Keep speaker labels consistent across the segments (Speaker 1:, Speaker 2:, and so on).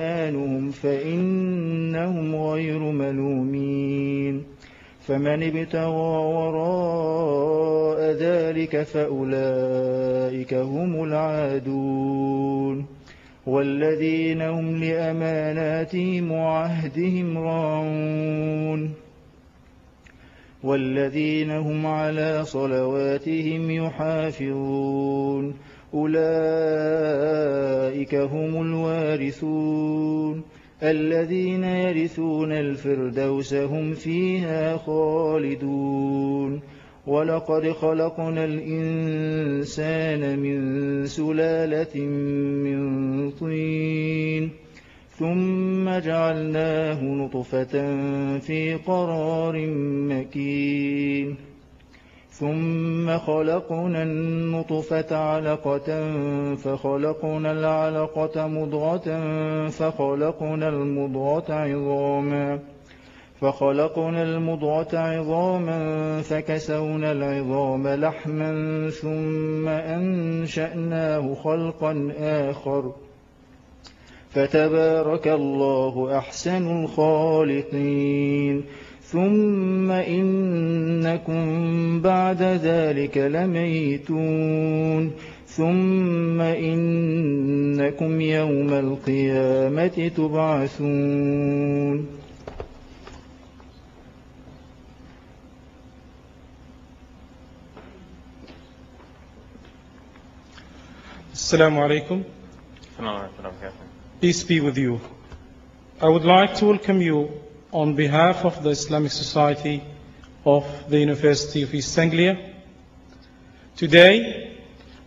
Speaker 1: إيمانهم فإنهم غير ملومين فمن ابتغى وراء ذلك فأولئك هم العادون والذين هم لأماناتهم وعهدهم راعون والذين هم على صلواتهم يحافظون أولئك هم الوارثون الذين يرثون الفردوس هم فيها خالدون ولقد خلقنا الإنسان من سلالة من طين ثم جعلناه نطفة في قرار مكين ثم خلقنا النطفة علقة فخلقنا العلقة مضغة فخلقنا المضغة عظاما فكسونا العظام لحما ثم أنشأناه خلقا آخر فتبارك الله أحسن الخالقين ثم إنكم بعد ذلك لميتون ثم إنكم يوم القيامة تبعثون.
Speaker 2: Assalamu alaikum. Peace be with you. I would like to welcome you on behalf of the Islamic Society of the University of East Anglia. Today,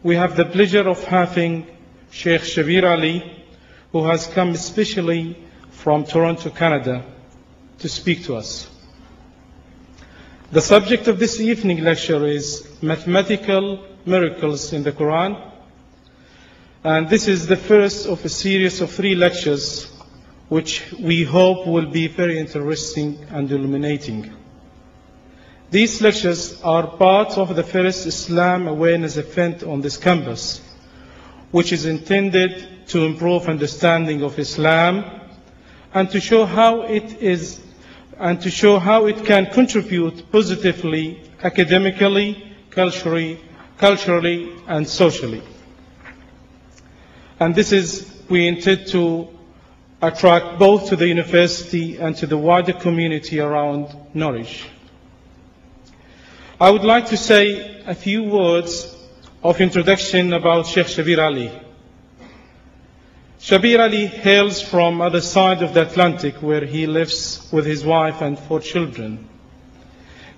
Speaker 2: we have the pleasure of having Sheikh Shabir Ally, who has come especially from Toronto, Canada, to speak to us. The subject of this evening lecture is Mathematical Miracles in the Quran, and this is the first of a series of 3 lectures which we hope will be very interesting and illuminating. These lectures are part of the first Islam awareness event on this campus, which is intended to improve understanding of Islam and to show how it can contribute positively, academically, culturally, and socially. And this is, we intend to attract both to the university and to the wider community around Norwich. I would like to say a few words of introduction about Sheikh Shabir Ally. Shabir Ally hails from other side of the Atlantic, where he lives with his wife and 4 children.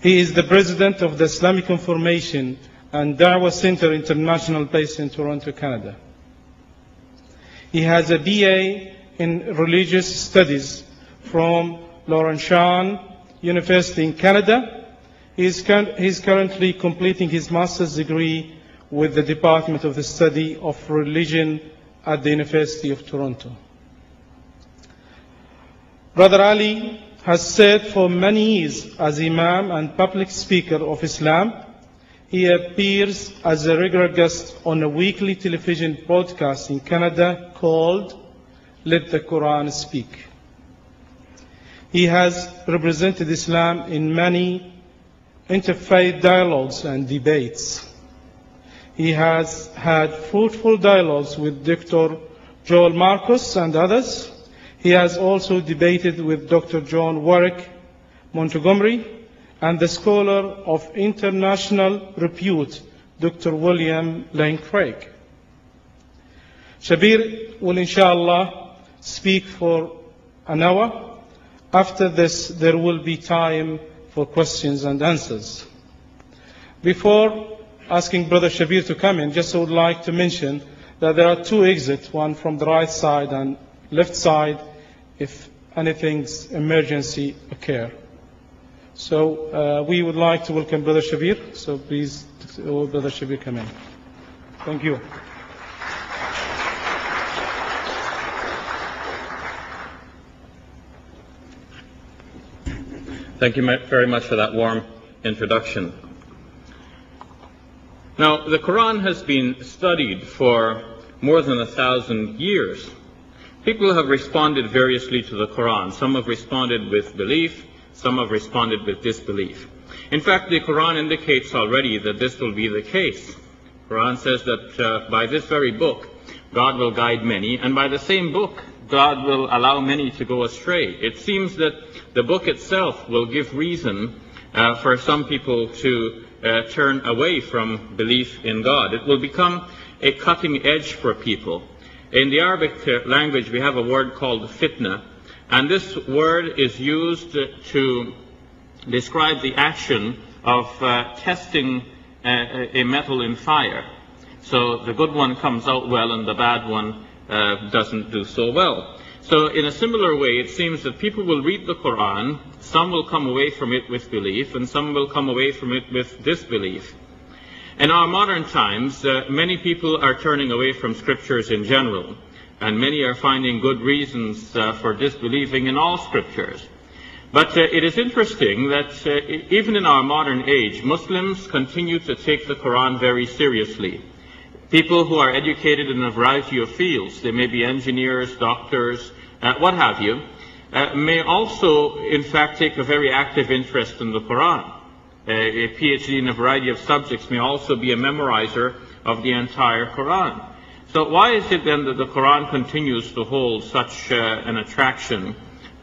Speaker 2: He is the president of the Islamic Information and Dawah Center International based in Toronto, Canada. He has a BA in Religious Studies from Laurentian University in Canada. He is currently completing his master's degree with the Department of the Study of Religion at the University of Toronto. Brother Ali has served for many years as Imam and public speaker of Islam. He appears as a regular guest on a weekly television broadcast in Canada called Let the Quran Speak. He has represented Islam in many interfaith dialogues and debates. He has had fruitful dialogues with Dr. Joel Marcus and others. He has also debated with Dr. John Warwick Montgomery and the scholar of international repute, Dr. William Lane Craig. Shabir will inshallah speak for an hour. After this, there will be time for questions and answers. Before asking Brother Shabir to come in, just would like to mention that there are 2 exits, one from the right side and left side, if anything's emergency occur. So we would like to welcome Brother Shabir. So please, Brother Shabir, come in. Thank you.
Speaker 3: Thank you very much for that warm introduction. Now, the Quran has been studied for more than 1,000 years People have responded variously to the Quran. Some have responded with belief, some have responded with disbelief. In fact, the Quran indicates already that this will be the case. The Quran says that by this very book, God will guide many, and by the same book, God will allow many to go astray. It seems that the book itself will give reason for some people to turn away from belief in God. It will become a cutting edge for people. In the Arabic language, we have a word called fitna, and this word is used to describe the action of testing a metal in fire. So the good one comes out well and the bad one doesn't do so well. So in a similar way, it seems that people will read the Quran, some will come away from it with belief, and some will come away from it with disbelief. In our modern times, many people are turning away from scriptures in general, and many are finding good reasons for disbelieving in all scriptures. But it is interesting that even in our modern age, Muslims continue to take the Quran very seriously. People who are educated in a variety of fields, they may be engineers, doctors, what have you, may also, in fact, take a very active interest in the Quran. A PhD in a variety of subjects may also be a memorizer of the entire Quran. So why is it then that the Quran continues to hold such an attraction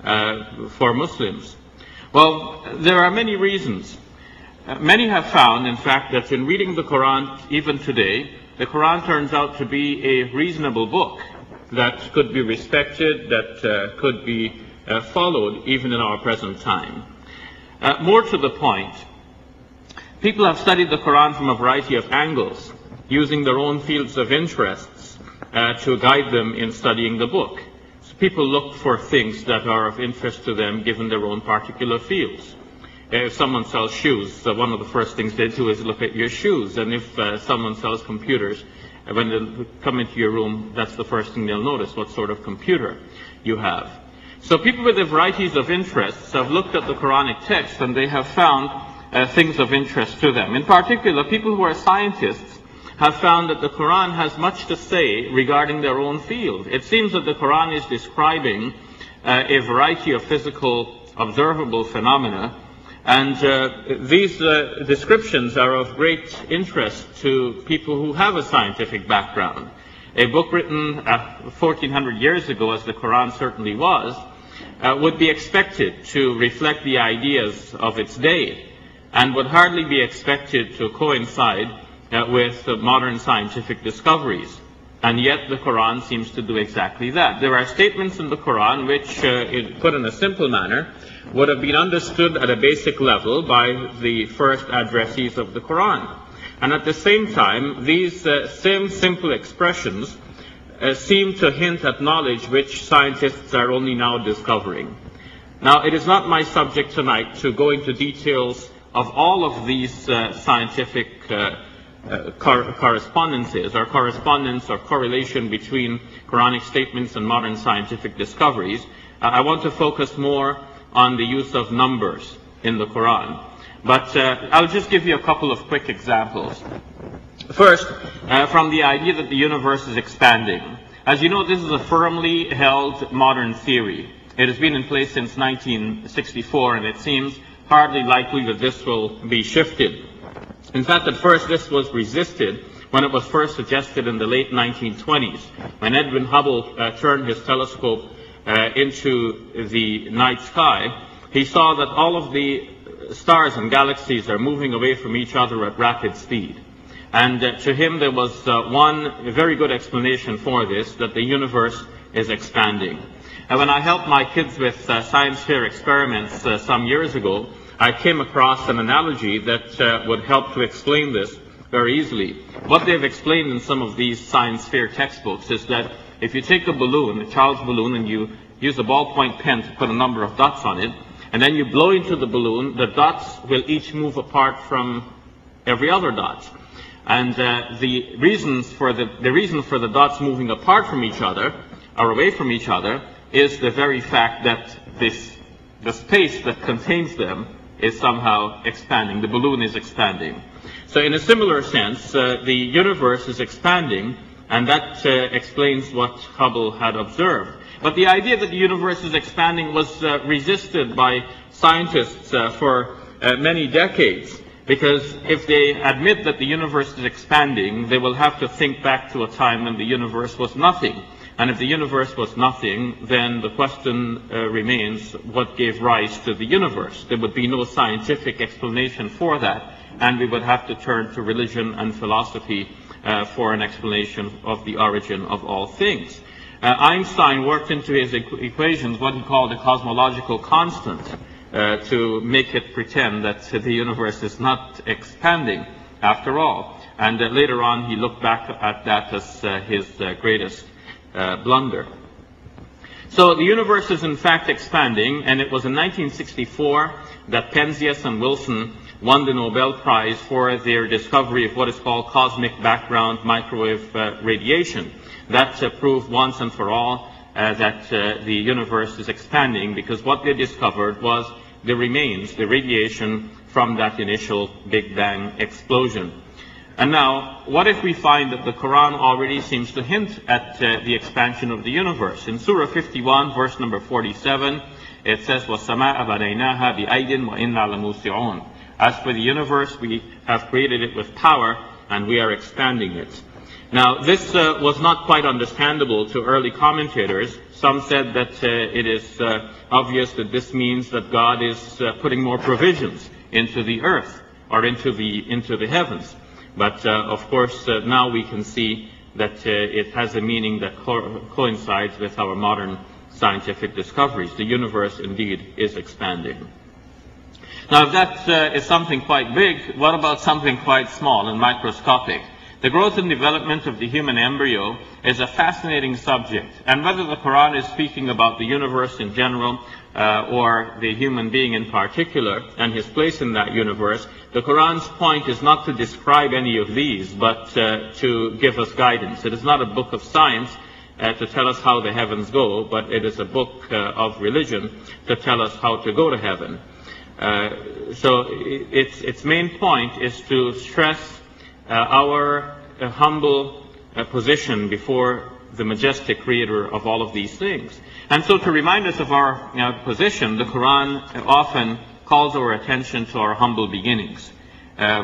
Speaker 3: for Muslims? Well, there are many reasons. Many have found, in fact, that in reading the Quran even today, the Quran turns out to be a reasonable book that could be respected, that could be followed even in our present time. More to the point, people have studied the Quran from a variety of angles, using their own fields of interests to guide them in studying the book. So people look for things that are of interest to them given their own particular fields. If someone sells shoes, one of the first things they do is look at your shoes. And if someone sells computers, when they come into your room, that's the first thing they'll notice, what sort of computer you have. So people with a varieties of interests have looked at the Quranic text and they have found things of interest to them. In particular, people who are scientists have found that the Quran has much to say regarding their own field. It seems that the Quran is describing a variety of physical observable phenomena, and these descriptions are of great interest to people who have a scientific background. A book written 1400 years ago, as the Quran certainly was, would be expected to reflect the ideas of its day, and would hardly be expected to coincide with modern scientific discoveries. And yet the Quran seems to do exactly that. There are statements in the Quran which, put in a simple manner, would have been understood at a basic level by the first addressees of the Quran. And at the same time, these same simple expressions seem to hint at knowledge which scientists are only now discovering. Now, it is not my subject tonight to go into details of all of these scientific correspondences or correspondence or correlation between Quranic statements and modern scientific discoveries. I want to focus more on the use of numbers in the Quran. But I'll just give you a couple of quick examples. First, from the idea that the universe is expanding. As you know, this is a firmly held modern theory. It has been in place since 1964, and it seems hardly likely that this will be shifted. In fact, at first this was resisted when it was first suggested in the late 1920s, when Edwin Hubble turned his telescope into the night sky. He saw that all of the stars and galaxies are moving away from each other at rapid speed. And to him there was one very good explanation for this, that the universe is expanding. And when I helped my kids with science fair experiments some years ago, I came across an analogy that would help to explain this very easily. What they've explained in some of these science fair textbooks is that if you take a balloon, a child's balloon, and you use a ballpoint pen to put a number of dots on it, and then you blow into the balloon, the dots will each move apart from every other dot. And the reason for the dots moving apart from each other, or away from each other, is the very fact that the space that contains them is somehow expanding. The balloon is expanding. So in a similar sense, the universe is expanding And that explains what Hubble had observed. But the idea that the universe is expanding was resisted by scientists for many decades, because if they admit that the universe is expanding, they will have to think back to a time when the universe was nothing. And if the universe was nothing, then the question remains, what gave rise to the universe? There would be no scientific explanation for that, and we would have to turn to religion and philosophy for an explanation of the origin of all things. Einstein worked into his equations what he called a cosmological constant to make it pretend that the universe is not expanding after all. And later on he looked back at that as his greatest blunder. So the universe is in fact expanding, and it was in 1964 that Penzias and Wilson won the Nobel Prize for their discovery of what is called cosmic background microwave radiation. That proved once and for all that the universe is expanding, because what they discovered was the remains, the radiation from that initial Big Bang explosion. And now, what if we find that the Quran already seems to hint at the expansion of the universe? In Surah 51, verse number 47, it says, وَالسَّمَاءَ بَنَيْنَاهَا بِأَيْدٍ وَإِنَّا لَمُوسِعُونَ. As for the universe, we have created it with power, and we are expanding it. Now, this was not quite understandable to early commentators. Some said that it is obvious that this means that God is putting more provisions into the earth or into the heavens. But of course, now we can see that it has a meaning that coincides with our modern scientific discoveries. The universe indeed is expanding. Now, if that is something quite big, what about something quite small and microscopic? The growth and development of the human embryo is a fascinating subject, and whether the Quran is speaking about the universe in general or the human being in particular and his place in that universe, the Quran's point is not to describe any of these, but to give us guidance. It is not a book of science to tell us how the heavens go, but it is a book of religion to tell us how to go to heaven. So its main point is to stress our humble position before the majestic creator of all of these things. And so to remind us of our position, the Quran often calls our attention to our humble beginnings.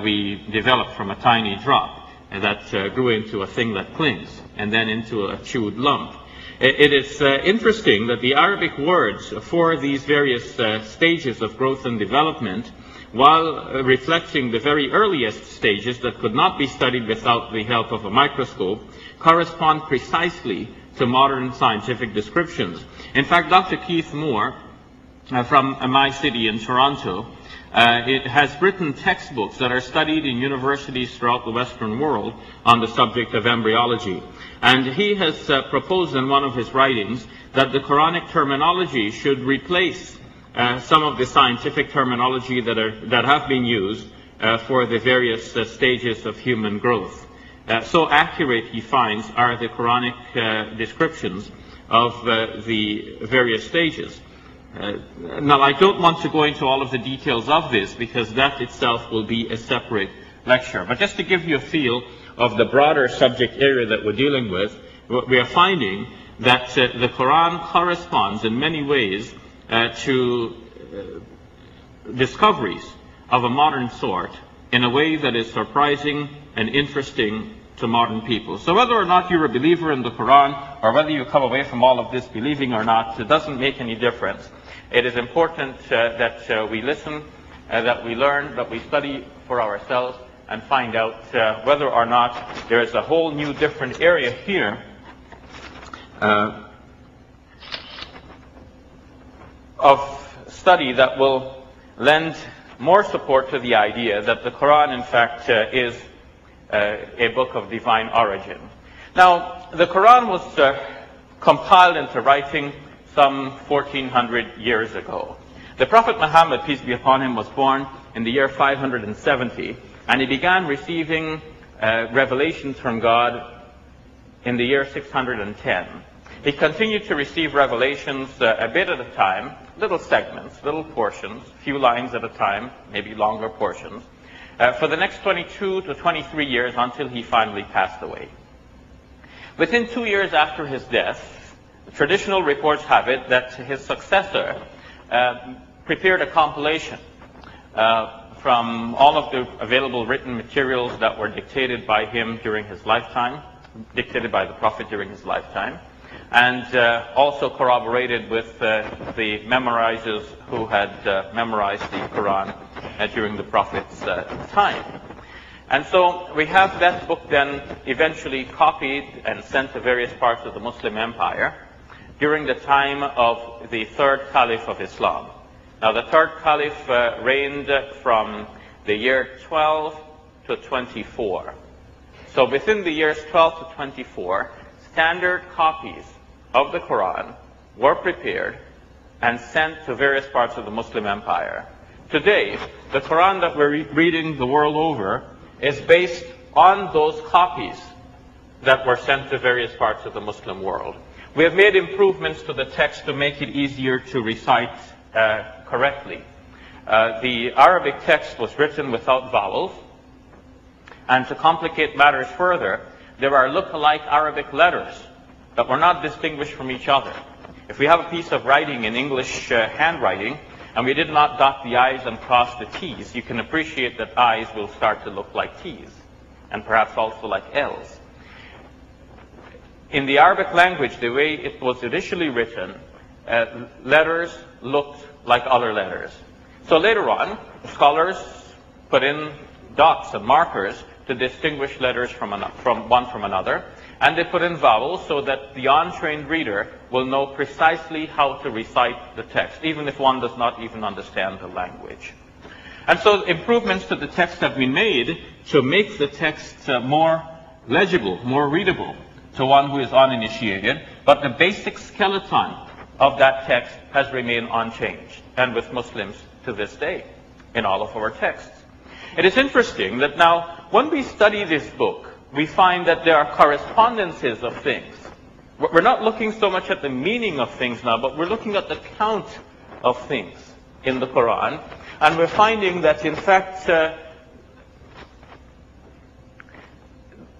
Speaker 3: We developed from a tiny drop that grew into a thing that clings, and then into a chewed lump. It is interesting that the Arabic words for these various stages of growth and development, while reflecting the very earliest stages that could not be studied without the help of a microscope, correspond precisely to modern scientific descriptions. In fact, Dr. Keith Moore, from my city in Toronto, it has written textbooks that are studied in universities throughout the Western world on the subject of embryology. And he has proposed in one of his writings that the Quranic terminology should replace some of the scientific terminology that have been used for the various stages of human growth. So accurate, he finds, are the Quranic descriptions of the various stages. Now, I don't want to go into all of the details of this, because that itself will be a separate lecture. But just to give you a feel of the broader subject area that we're dealing with, we are finding that the Quran corresponds in many ways to discoveries of a modern sort in a way that is surprising and interesting to modern people. So whether or not you're a believer in the Quran, or whether you come away from all of this believing or not, it doesn't make any difference. It is important that we listen, that we learn, that we study for ourselves, and find out whether or not there is a whole new different area here of study that will lend more support to the idea that the Quran, in fact, is a book of divine origin. Now, the Quran was compiled into writing some 1400 years ago. The Prophet Muhammad, peace be upon him, was born in the year 570, and he began receiving revelations from God in the year 610. He continued to receive revelations a bit at a time, little segments, little portions, few lines at a time, maybe longer portions, for the next 22 to 23 years until he finally passed away. Within 2 years after his death, traditional reports have it that his successor prepared a compilation from all of the available written materials that were dictated by him during his lifetime, dictated by the Prophet during his lifetime, and also corroborated with the memorizers who had memorized the Quran during the Prophet's time. And so we have that book then eventually copied and sent to various parts of the Muslim Empire during the time of the third Caliph of Islam. Now the third Caliph reigned from the year 12 to 24. So within the years 12 to 24, standard copies of the Quran were prepared and sent to various parts of the Muslim Empire. Today, the Quran that we're reading the world over is based on those copies that were sent to various parts of the Muslim world. We have made improvements to the text to make it easier to recite correctly. The Arabic text was written without vowels, and to complicate matters further, there are look-alike Arabic letters that were not distinguished from each other. If we have a piece of writing in English handwriting, and we did not dot the I's and cross the T's, you can appreciate that I's will start to look like T's, and perhaps also like L's. In the Arabic language, the way it was initially written, letters looked like other letters. So later on, scholars put in dots and markers to distinguish letters from one from another, and they put in vowels so that the untrained reader will know precisely how to recite the text, even if one does not even understand the language. And so improvements to the text have been made to make the text more legible, more readable to one who is uninitiated, but the basic skeleton of that text has remained unchanged, and with Muslims to this day in all of our texts. It is interesting that now when we study this book, we find that there are correspondences of things. We're not looking so much at the meaning of things now, but we're looking at the count of things in the Quran. And we're finding that, in fact,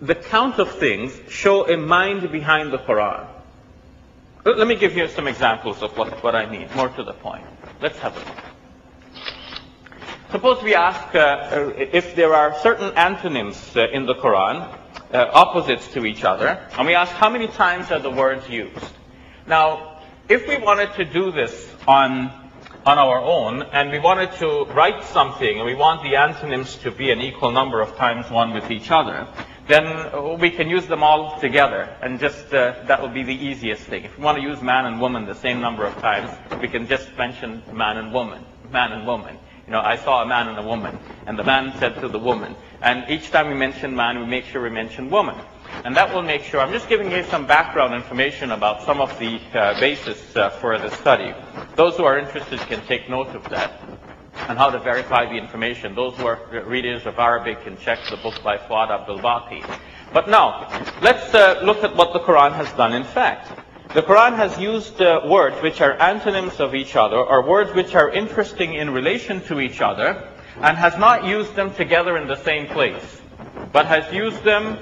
Speaker 3: the count of things show a mind behind the Quran. Let me give you some examples of what I mean, more to the point. Let's have a look. Suppose we ask if there are certain antonyms in the Quran, opposites to each other, and we ask how many times are the words used. Now, if we wanted to do this on our own, and we wanted to write something, and we want the antonyms to be an equal number of times one with each other, then we can use them all together, and just that will be the easiest thing. If we want to use man and woman the same number of times, we can just mention man and woman, man and woman. You know, I saw a man and a woman, and the man said to the woman. And each time we mention man, we make sure we mention woman. And that will make sure, I'm just giving you some background information about some of the basis for the study. Those who are interested can take note of that, and how to verify the information. Those who are readers of Arabic can check the book by Fuad Abdul Baqi. But now, let's look at what the Quran has done in fact. The Quran has used words which are antonyms of each other, or words which are interesting in relation to each other, and has not used them together in the same place, but has used them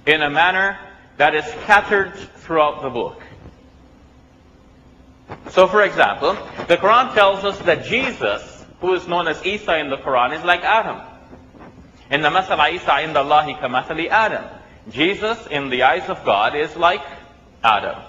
Speaker 3: in a manner that is scattered throughout the book. So, for example, the Quran tells us that Jesus, who is known as Isa in the Quran, is like Adam. Inna masala Isa inda Allahi ka mathali Adam. Jesus, in the eyes of God, is like Adam.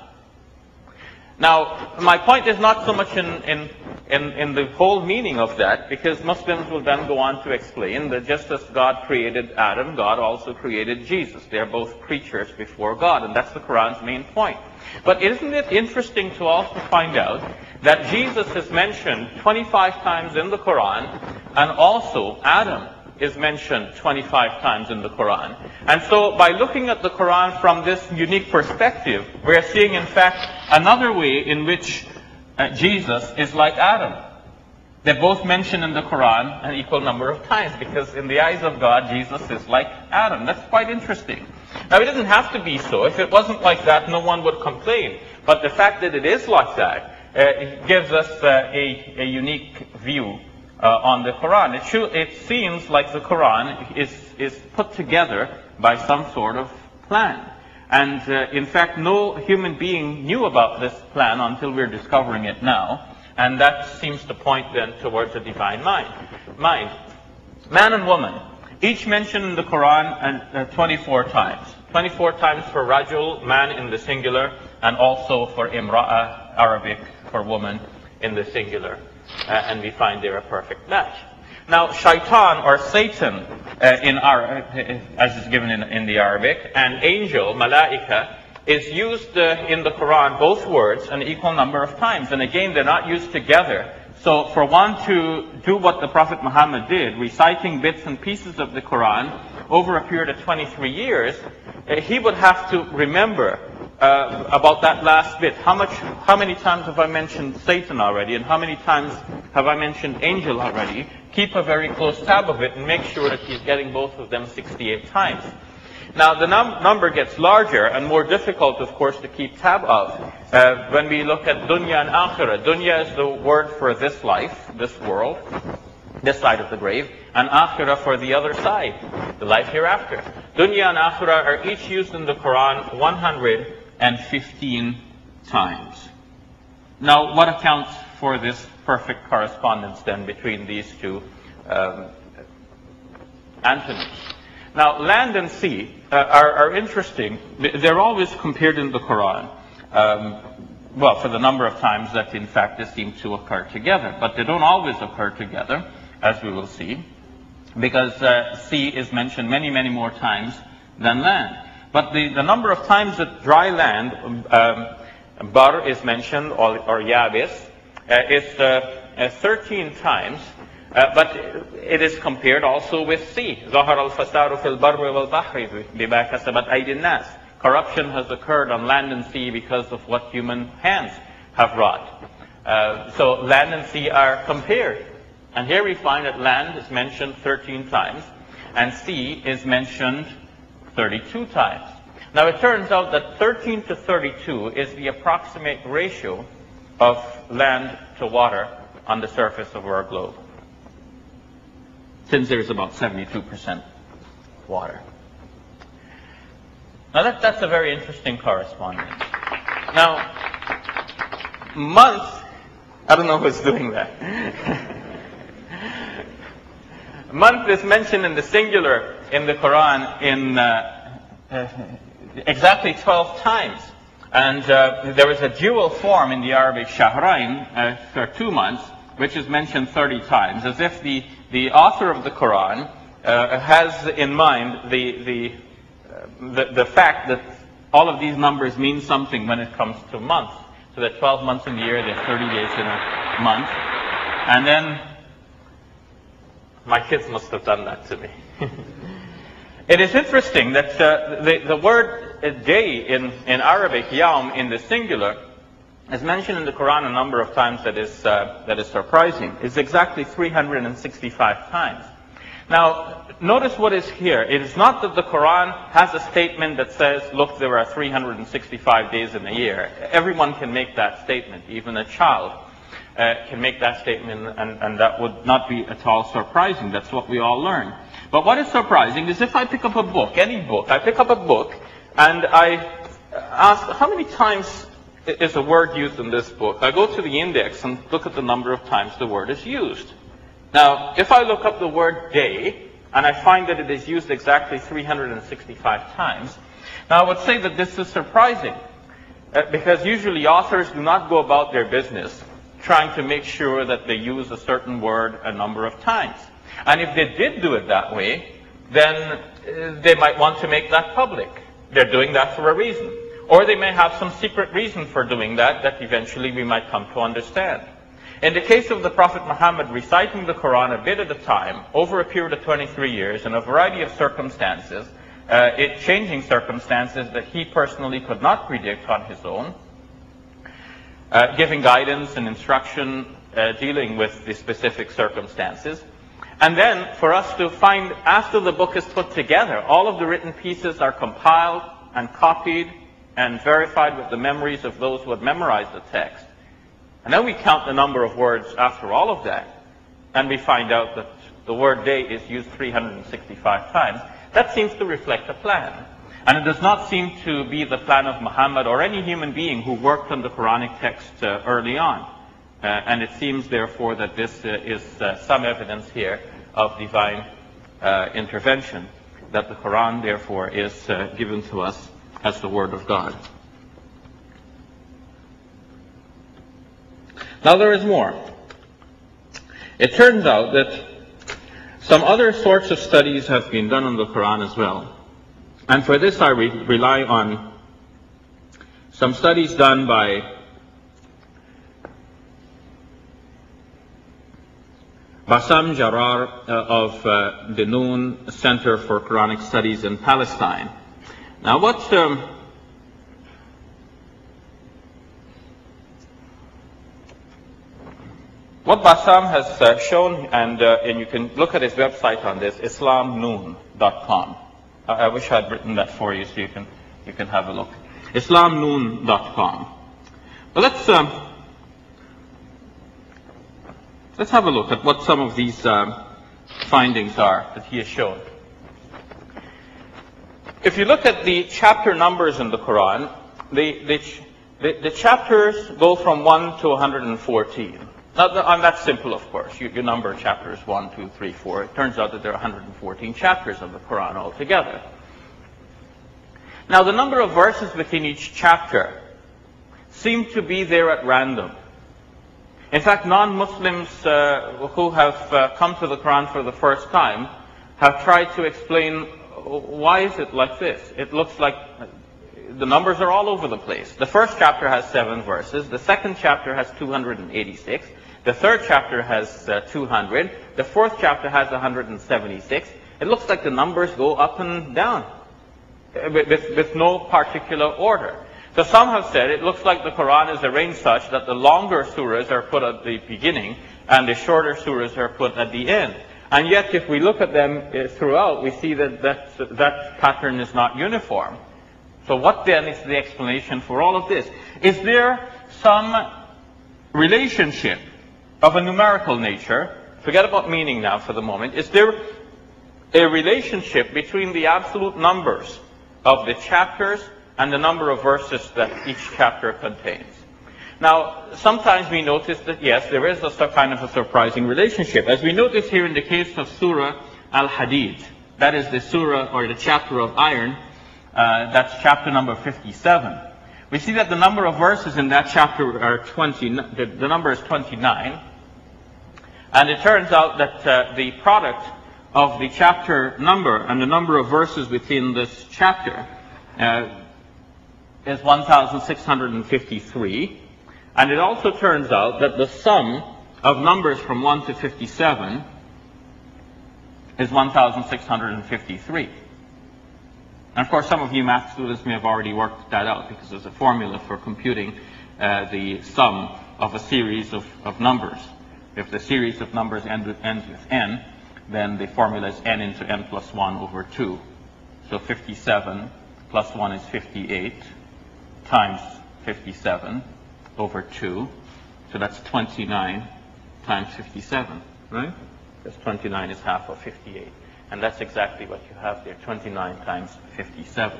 Speaker 3: Now, my point is not so much in the whole meaning of that, because Muslims will then go on to explain that just as God created Adam, God also created Jesus. They are both creatures before God, and that's the Quran's main point. But isn't it interesting to also find out that Jesus is mentioned 25 times in the Quran, and also Adam is mentioned 25 times in the Quran. And so by looking at the Quran from this unique perspective, we are seeing in fact another way in which Jesus is like Adam. They're both mentioned in the Quran an equal number of times, because in the eyes of God, Jesus is like Adam. That's quite interesting. Now, it doesn't have to be so. If it wasn't like that, no one would complain. But the fact that it is like that gives us a unique view on the Quran. It seems like the Quran is put together by some sort of plan. And in fact, no human being knew about this plan until we're discovering it now. And that seems to point then towards a divine mind. Man and woman, each mentioned in the Quran 24 times. 24 times for rajul, man in the singular, and also for imra'a, Arabic, for woman in the singular. And we find they're a perfect match. Now, shaitan or Satan, as is given in the Arabic, and angel, malaika, is used in the Quran, both words, an equal number of times. And again, they're not used together. So for one to do what the Prophet Muhammad did, reciting bits and pieces of the Quran over a period of 23 years, he would have to remember about that last bit. How many times have I mentioned Satan already, and how many times have I mentioned angel already? Keep a very close tab of it and make sure that he's getting both of them 68 times. Now, the number gets larger and more difficult, of course, to keep tab of. When we look at dunya and akhirah, dunya is the word for this life, this world, this side of the grave, and akhirah for the other side, the life hereafter. Dunya and akhirah are each used in the Quran 115 times. Now, what accounts for this perfect correspondence then between these two antonyms? Now, land and sea are interesting. They're always compared in the Quran. Well, for the number of times that, in fact, they seem to occur together. But they don't always occur together, as we will see, because sea is mentioned many, many more times than land. But the number of times that dry land, bar is mentioned, or yabis, is 13 times. But it is compared also with sea. ظهر الفساد في البر والبحر بما كسبت أيدي الناس. Corruption has occurred on land and sea because of what human hands have wrought. So land and sea are compared. And here we find that land is mentioned 13 times, and sea is mentioned 32 times. Now it turns out that 13 to 32 is the approximate ratio of land to water on the surface of our globe, since there's about 72% water. Now that's a very interesting correspondence. Now, month, I don't know who's doing that. Month is mentioned in the singular in the Quran in exactly 12 times. And there is a dual form in the Arabic, shahrain, for 2 months, which is mentioned 30 times, as if the author of the Quran has in mind the fact that all of these numbers mean something when it comes to months. So there are 12 months in the year, there are 30 days in a month. And then, my kids must have done that to me. It is interesting that the word day in Arabic, yawm, in the singular, is mentioned in the Quran a number of times that is surprising. It's exactly 365 times. Now, notice what is here. It is not that the Quran has a statement that says, look, there are 365 days in a year. Everyone can make that statement. Even a child can make that statement, and that would not be at all surprising. That's what we all learn. But what is surprising is if I pick up a book, any book, I pick up a book, and I ask, how many times is a word used in this book? I go to the index and look at the number of times the word is used. Now, if I look up the word day, and I find that it is used exactly 365 times, now I would say that this is surprising, because usually authors do not go about their business trying to make sure that they use a certain word a number of times. And if they did do it that way, then they might want to make that public. They're doing that for a reason. Or they may have some secret reason for doing that eventually we might come to understand. In the case of the Prophet Muhammad reciting the Quran a bit at a time, over a period of 23 years, in a variety of circumstances, changing circumstances that he personally could not predict on his own, giving guidance and instruction, dealing with the specific circumstances. And then for us to find, after the book is put together, all of the written pieces are compiled and copied and verified with the memories of those who had memorized the text. And then we count the number of words after all of that, and we find out that the word day is used 365 times. That seems to reflect a plan. And it does not seem to be the plan of Muhammad or any human being who worked on the Quranic text early on. And it seems, therefore, that this is some evidence here of divine intervention, that the Quran, therefore, is given to us as the Word of God. Now there is more. It turns out that some other sorts of studies have been done on the Quran as well. And for this I rely on some studies done by Bassam Jarar of the Noon Center for Quranic Studies in Palestine. Now what Bassam has shown, and you can look at his website on this, islamnoon.com. I wish I had written that for you so you can have a look. islamnoon.com. But let's have a look at what some of these findings are that he has shown. If you look at the chapter numbers in the Quran, the chapters go from 1 to 114. Now, that's simple, of course. You number chapters 1, 2, 3, 4. It turns out that there are 114 chapters of the Quran altogether. Now, the number of verses within each chapter seem to be there at random. In fact, non-Muslims who have come to the Quran for the first time have tried to explain, why is it like this? It looks like the numbers are all over the place. The first chapter has 7 verses. The second chapter has 286. The third chapter has 200. The fourth chapter has 176. It looks like the numbers go up and down with no particular order. So some have said it looks like the Quran is arranged such that the longer surahs are put at the beginning and the shorter surahs are put at the end. And yet if we look at them throughout, we see that pattern is not uniform. So what then is the explanation for all of this? Is there some relationship of a numerical nature? Forget about meaning now for the moment. Is there a relationship between the absolute numbers of the chapters and the number of verses that each chapter contains? Now, sometimes we notice that, yes, there is a kind of a surprising relationship. As we notice here in the case of Surah Al-Hadid, that is the surah or the chapter of iron, that's chapter number 57. We see that the number of verses in that chapter are 20, the number is 29. And it turns out that the product of the chapter number and the number of verses within this chapter is 1,653. And it also turns out that the sum of numbers from 1 to 57 is 1,653. And of course, some of you math students may have already worked that out because there's a formula for computing the sum of a series of numbers. If the series of numbers ends with n, then the formula is n into n plus 1 over 2. So 57 plus 1 is 58 times 57 over 2. So that's 29 times 57, right? Because 29 is half of 58. And that's exactly what you have there, 29 times 57.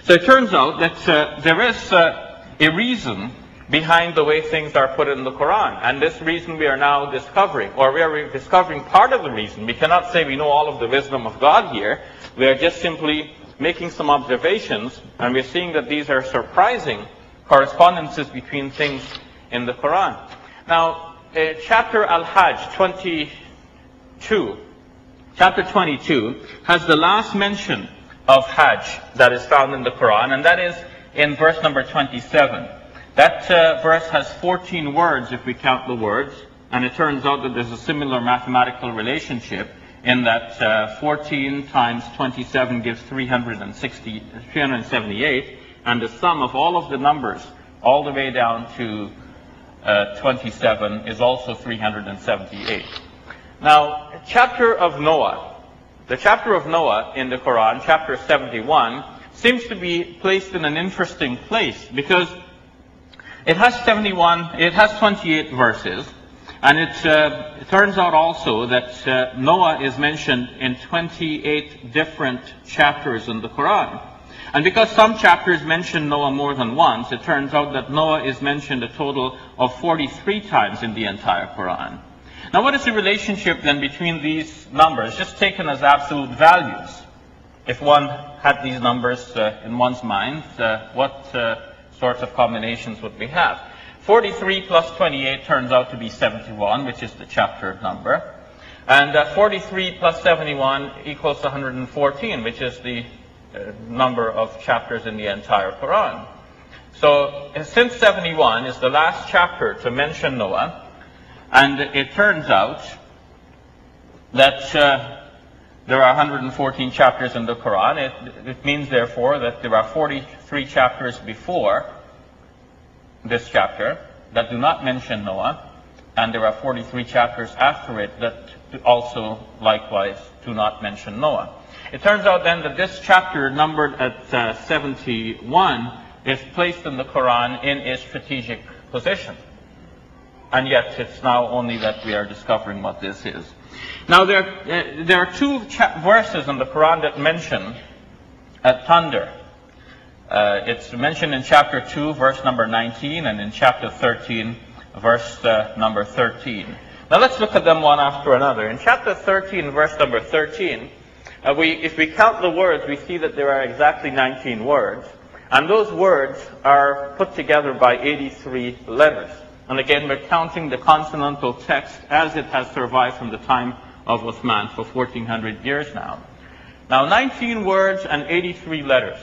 Speaker 3: So it turns out that there is a reason behind the way things are put in the Quran. And this reason we are now discovering, or we are discovering part of the reason. We cannot say we know all of the wisdom of God here. We are just simply making some observations, and we're seeing that these are surprising correspondences between things in the Quran. Now, chapter Al-Hajj 22, chapter 22 has the last mention of Hajj that is found in the Quran, and that is in verse number 27. That verse has 14 words if we count the words, and it turns out that there's a similar mathematical relationship in that 14 times 27 gives 378, and the sum of all of the numbers all the way down to 27 is also 378. Now, chapter of Noah. The chapter of Noah in the Quran, chapter 71, seems to be placed in an interesting place because it has 28 verses, and it turns out also that Noah is mentioned in 28 different chapters in the Quran. And because some chapters mention Noah more than once, it turns out that Noah is mentioned a total of 43 times in the entire Quran. Now, what is the relationship then between these numbers, just taken as absolute values? If one had these numbers in one's mind, what sorts of combinations would we have? 43 plus 28 turns out to be 71, which is the chapter number. And 43 plus 71 equals 114, which is the number of chapters in the entire Quran. So, since 71 is the last chapter to mention Noah, and it turns out that there are 114 chapters in the Quran, it means, therefore, that there are 43 chapters before this chapter that do not mention Noah, and there are 43 chapters after it that also likewise do not mention Noah. It turns out then that this chapter, numbered at 71, is placed in the Quran in a strategic position. And yet it's now only that we are discovering what this is. Now there are two verses in the Quran that mention thunder. It's mentioned in chapter 2, verse number 19, and in chapter 13, verse number 13. Now let's look at them one after another. In chapter 13, verse number 13, if we count the words, we see that there are exactly 19 words. And those words are put together by 83 letters. And again, we're counting the consonantal text as it has survived from the time of Uthman for 1400 years now. Now, 19 words and 83 letters.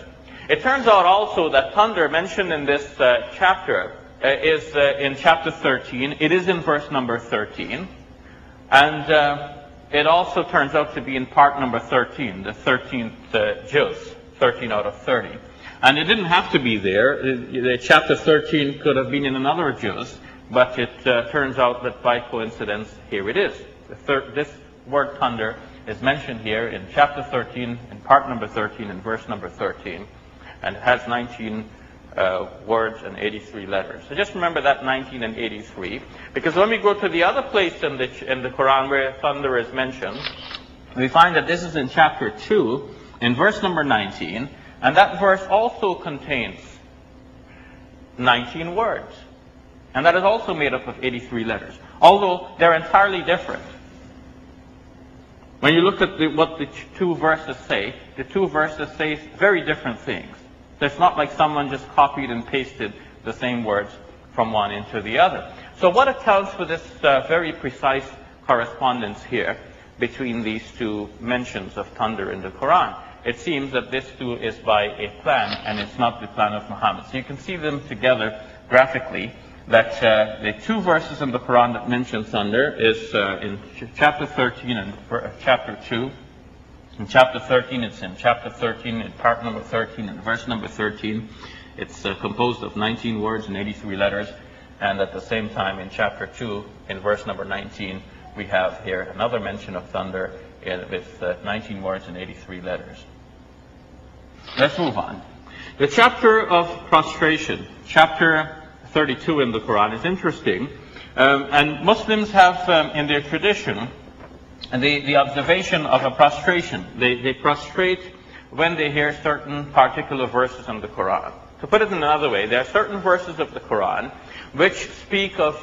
Speaker 3: It turns out also that thunder mentioned in this chapter is in chapter 13. It is in verse number 13. And it also turns out to be in part number 13, the 13th juz, 13 out of 30. And it didn't have to be there. The chapter 13 could have been in another juz, but it turns out that by coincidence, here it is. This word thunder is mentioned here in chapter 13, in part number 13, in verse number 13. And it has 19 words and 83 letters. So just remember that 19 and 83, because when we go to the other place in the Quran where thunder is mentioned, we find that this is in chapter 2, in verse number 19, and that verse also contains 19 words. And that is also made up of 83 letters, although they're entirely different. When you look at what the two verses say, the two verses say very different things. It's not like someone just copied and pasted the same words from one into the other. So what accounts for this very precise correspondence here between these two mentions of thunder in the Quran? It seems that this too is by a plan, and it's not the plan of Muhammad. So you can see them together graphically, that the two verses in the Quran that mention thunder is in chapter 13 and chapter 2. In chapter 13, it's in chapter 13, in part number 13, and verse number 13. It's composed of 19 words and 83 letters. And at the same time, in chapter 2, in verse number 19, we have here another mention of thunder with 19 words and 83 letters. Let's move on. The chapter of prostration, chapter 32 in the Quran, is interesting. And Muslims have in their tradition the observation of a prostration. They prostrate when they hear certain particular verses in the Quran. To put it in another way, there are certain verses of the Quran which speak of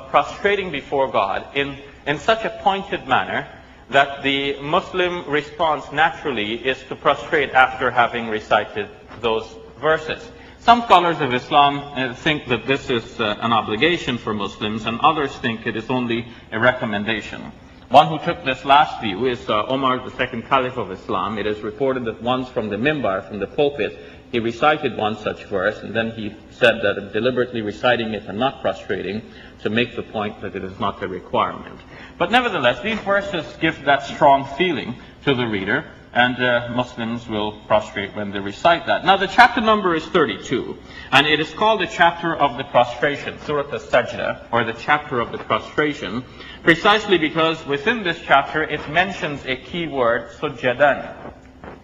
Speaker 3: prostrating before God in such a pointed manner that the Muslim response naturally is to prostrate after having recited those verses. Some scholars of Islam think that this is an obligation for Muslims, and others think it is only a recommendation. One who took this last view is Omar, the second Caliph of Islam. It is reported that once from the mimbar, from the pulpit, he recited one such verse, and then he said that deliberately reciting it and not prostrating to make the point that it is not a requirement. But nevertheless, these verses give that strong feeling to the reader, and Muslims will prostrate when they recite that. Now, the chapter number is 32, and it is called the chapter of the prostration, Surah As-Sajda, or the chapter of the prostration, precisely because within this chapter it mentions a key word, sujadan,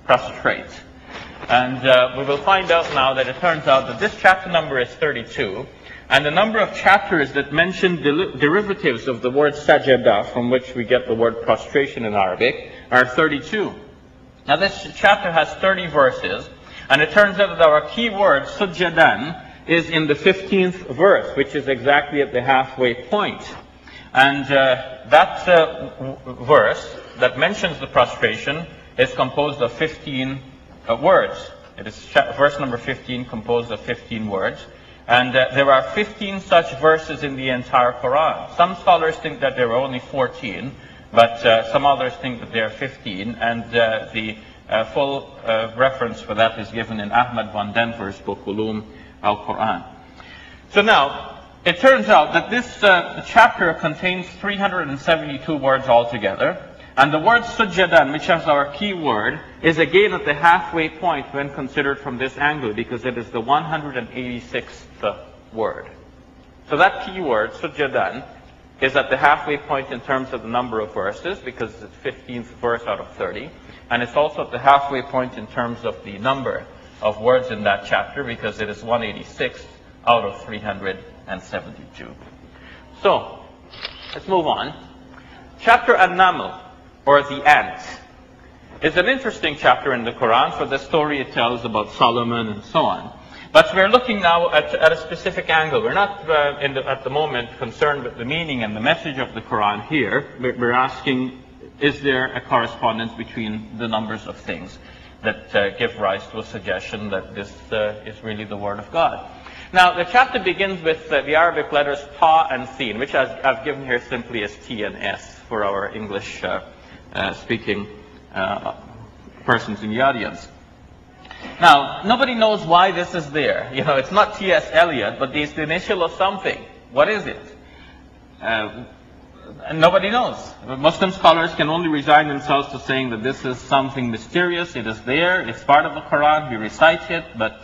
Speaker 3: prostrate. And we will find out now that it turns out that this chapter number is 32, and the number of chapters that mention derivatives of the word sajada, from which we get the word prostration in Arabic, are 32. Now this chapter has 30 verses, And it turns out that our key word, sujadan, is in the 15th verse, which is exactly at the halfway point. And that verse that mentions the prostration is composed of 15 words. It is verse number 15, composed of 15 words. And there are 15 such verses in the entire Quran. Some scholars think that there are only 14, but some others think that there are 15. And the full reference for that is given in Ahmad van Denver's book, Ulum al-Quran. So now, it turns out that this chapter contains 372 words altogether. And the word sujadan, which is our key word, is again at the halfway point when considered from this angle, because it is the 186th word. So that key word, sujadan, is at the halfway point in terms of the number of verses, because it's the 15th verse out of 30. And it's also at the halfway point in terms of the number of words in that chapter, because it is 186th out of 372. So, let's move on. Chapter An-Naml, or the ant, is an interesting chapter in the Quran for the story it tells about Solomon and so on. But we're looking now at a specific angle. We're not at the moment concerned with the meaning and the message of the Quran here. We're asking, is there a correspondence between the numbers of things that give rise to a suggestion that this is really the Word of God? Now, the chapter begins with the Arabic letters Ta and Sin, which I've given here simply as T and S for our English speaking persons in the audience. Now, nobody knows why this is there. You know, it's not T.S. Eliot, but it's the initial of something. What is it? And nobody knows. Muslim scholars can only resign themselves to saying that this is something mysterious. It is there. It's part of the Quran. We recite it, but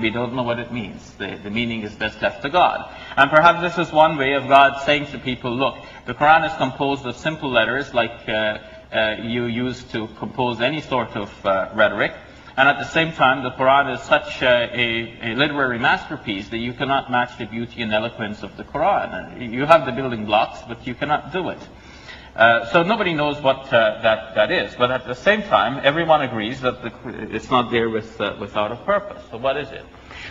Speaker 3: we don't know what it means. The meaning is best left to God. And perhaps this is one way of God saying to people, look, the Quran is composed of simple letters like you use to compose any sort of rhetoric. And at the same time, the Quran is such a literary masterpiece that you cannot match the beauty and eloquence of the Quran. You have the building blocks, but you cannot do it. So nobody knows what that is. But at the same time, everyone agrees that it's not there without a purpose. So what is it?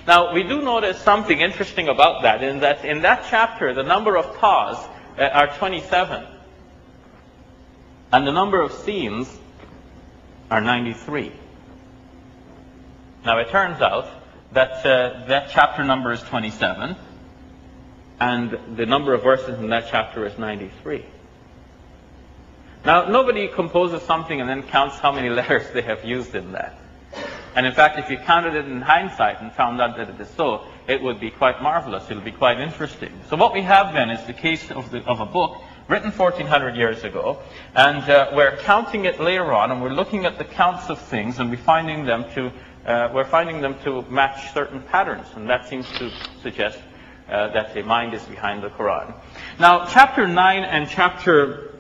Speaker 3: Now, we do notice something interesting about that, in that chapter, the number of Ta's are 27. And the number of Sins are 93. Now, it turns out that that chapter number is 27, and the number of verses in that chapter is 93. Now, nobody composes something and then counts how many letters they have used in that. And in fact, if you counted it in hindsight and found out that it is so, it would be quite marvelous. It would be quite interesting. So what we have then is the case of a book written 1400 years ago, and we're counting it later on, and we're looking at the counts of things, and we're finding them to match certain patterns, and that seems to suggest that a mind is behind the Quran. Now, chapter 9 and chapter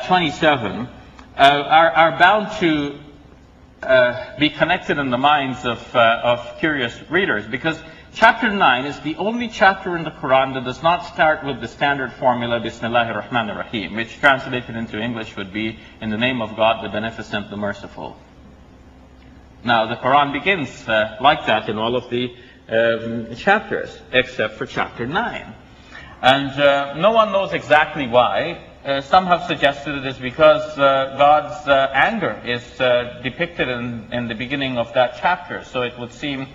Speaker 3: 27 are bound to be connected in the minds of curious readers, because chapter 9 is the only chapter in the Quran that does not start with the standard formula, Bismillahir Rahmanir Rahim, which translated into English would be, in the name of God, the Beneficent, the Merciful. Now, the Quran begins like that in all of the chapters, except for chapter 9. And no one knows exactly why. Some have suggested it is because God's anger is depicted in the beginning of that chapter, so it would seem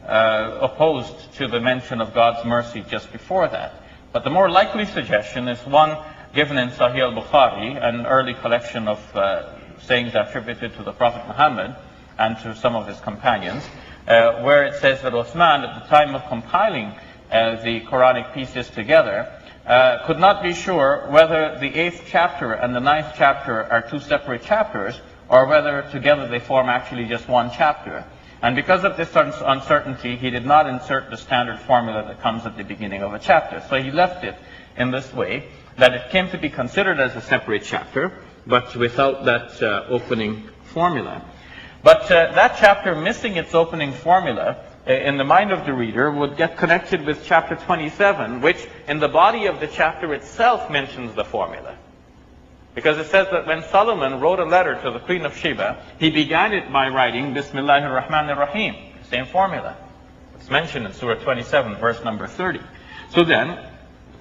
Speaker 3: opposed to the mention of God's mercy just before that. But the more likely suggestion is one given in Sahih al-Bukhari, an early collection of sayings attributed to the Prophet Muhammad and to some of his companions, where it says that Uthman, at the time of compiling the Quranic pieces together, could not be sure whether the 8th chapter and the 9th chapter are two separate chapters, or whether together they form actually just one chapter. And because of this uncertainty, he did not insert the standard formula that comes at the beginning of a chapter. So he left it in this way, that it came to be considered as a separate chapter, but without that opening formula. But that chapter missing its opening formula, in the mind of the reader, would get connected with chapter 27, which in the body of the chapter itself mentions the formula. Because it says that when Solomon wrote a letter to the Queen of Sheba, he began it by writing Bismillahir Rahmanir Rahim, same formula. It's mentioned in Surah 27, verse number 30. So then,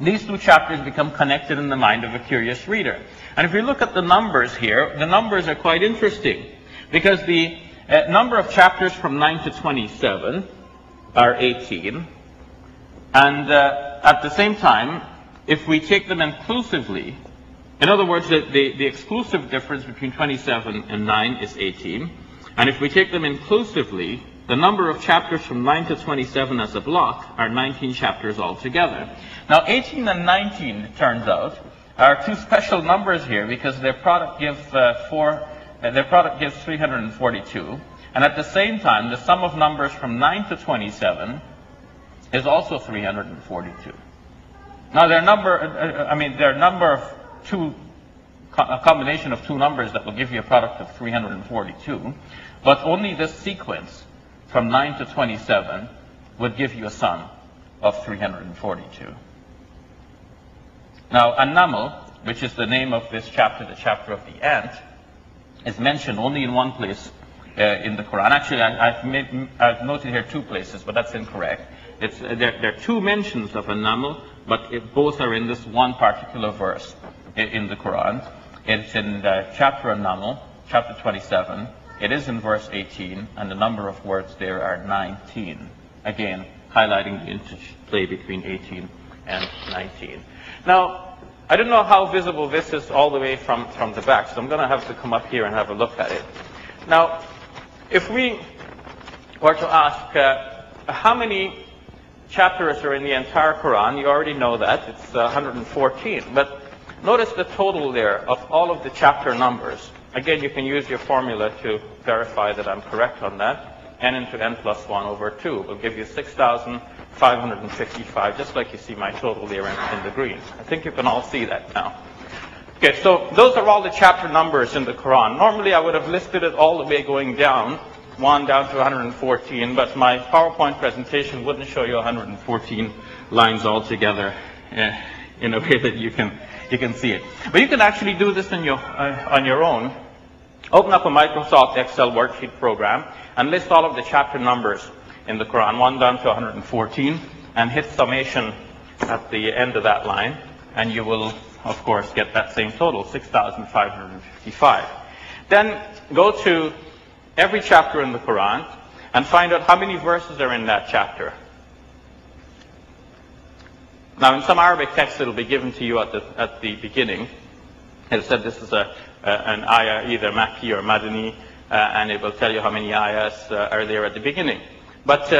Speaker 3: these two chapters become connected in the mind of a curious reader. And if you look at the numbers here, the numbers are quite interesting. Because the number of chapters from 9 to 27 are 18. And at the same time, if we take them inclusively, in other words, the exclusive difference between 27 and 9 is 18. And if we take them inclusively, the number of chapters from 9 to 27 as a block are 19 chapters altogether. Now 18 and 19, it turns out, are two special numbers here because their product gives 342. And at the same time, the sum of numbers from 9 to 27 is also 342. Now they're a combination of two numbers that will give you a product of 342, but only this sequence from 9 to 27 would give you a sum of 342. Now, An-Naml, which is the name of this chapter, the chapter of the ant, is mentioned only in one place in the Quran. Actually, I've noted here two places, but that's incorrect. There are two mentions of An-Naml, but both are in this one particular verse in the Quran. It's in chapter An-Naml, chapter 27. It is in verse 18, and the number of words there are 19. Again, highlighting the interplay between 18 and 19. Now, I don't know how visible this is all the way from the back, so I'm going to have to come up here and have a look at it. Now, if we were to ask how many chapters are in the entire Quran, you already know that. It's 114. But notice the total there of all of the chapter numbers. Again, you can use your formula to verify that I'm correct on that. N into n plus 1 over 2 will give you 6,555, just like you see my total there in the green. I think you can all see that now. Okay, so those are all the chapter numbers in the Quran. Normally I would have listed it all the way going down, 1 down to 114, but my PowerPoint presentation wouldn't show you 114 lines altogether in a way that you can see it. But you can actually do this on your own. Open up a Microsoft Excel worksheet program and list all of the chapter numbers in the Quran, 1 down to 114, and hit summation at the end of that line, and you will, of course, get that same total, 6,555. Then go to every chapter in the Quran and find out how many verses are in that chapter. Now, in some Arabic text, it'll be given to you at the beginning. It said this is an ayah, either Makki or Madani, and it will tell you how many ayahs are there at the beginning. But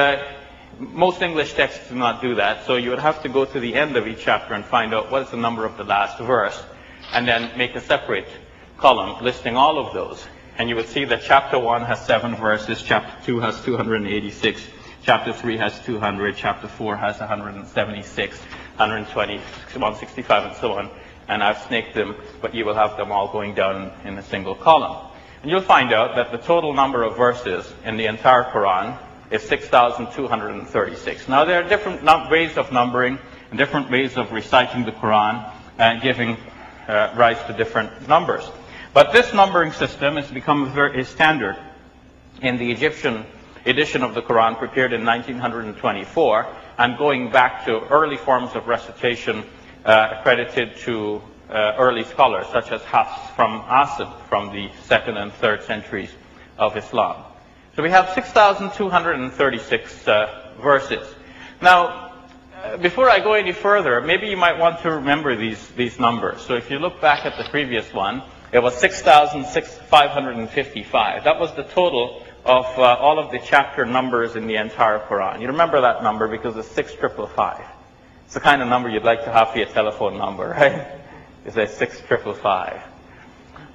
Speaker 3: most English texts do not do that, so you would have to go to the end of each chapter and find out what is the number of the last verse, and then make a separate column listing all of those. And you would see that chapter 1 has 7 verses, chapter 2 has 286, chapter 3 has 200, chapter 4 has 176, 120, 165, and so on. And I've snaked them, but you will have them all going down in a single column. And you'll find out that the total number of verses in the entire Quran is 6,236. Now, there are different ways of numbering and different ways of reciting the Quran and giving rise to different numbers. But this numbering system has become very standard in the Egyptian edition of the Quran prepared in 1924, and going back to early forms of recitation accredited to early scholars such as Hafs from Asim from the 2nd and 3rd centuries of Islam. So we have 6,236 verses. Now, before I go any further, maybe you might want to remember these numbers. So if you look back at the previous one, it was 6,555. That was the total of all of the chapter numbers in the entire Quran. You remember that number because it's 6,555. It's the kind of number you'd like to have for your telephone number, right? It's a 6,555.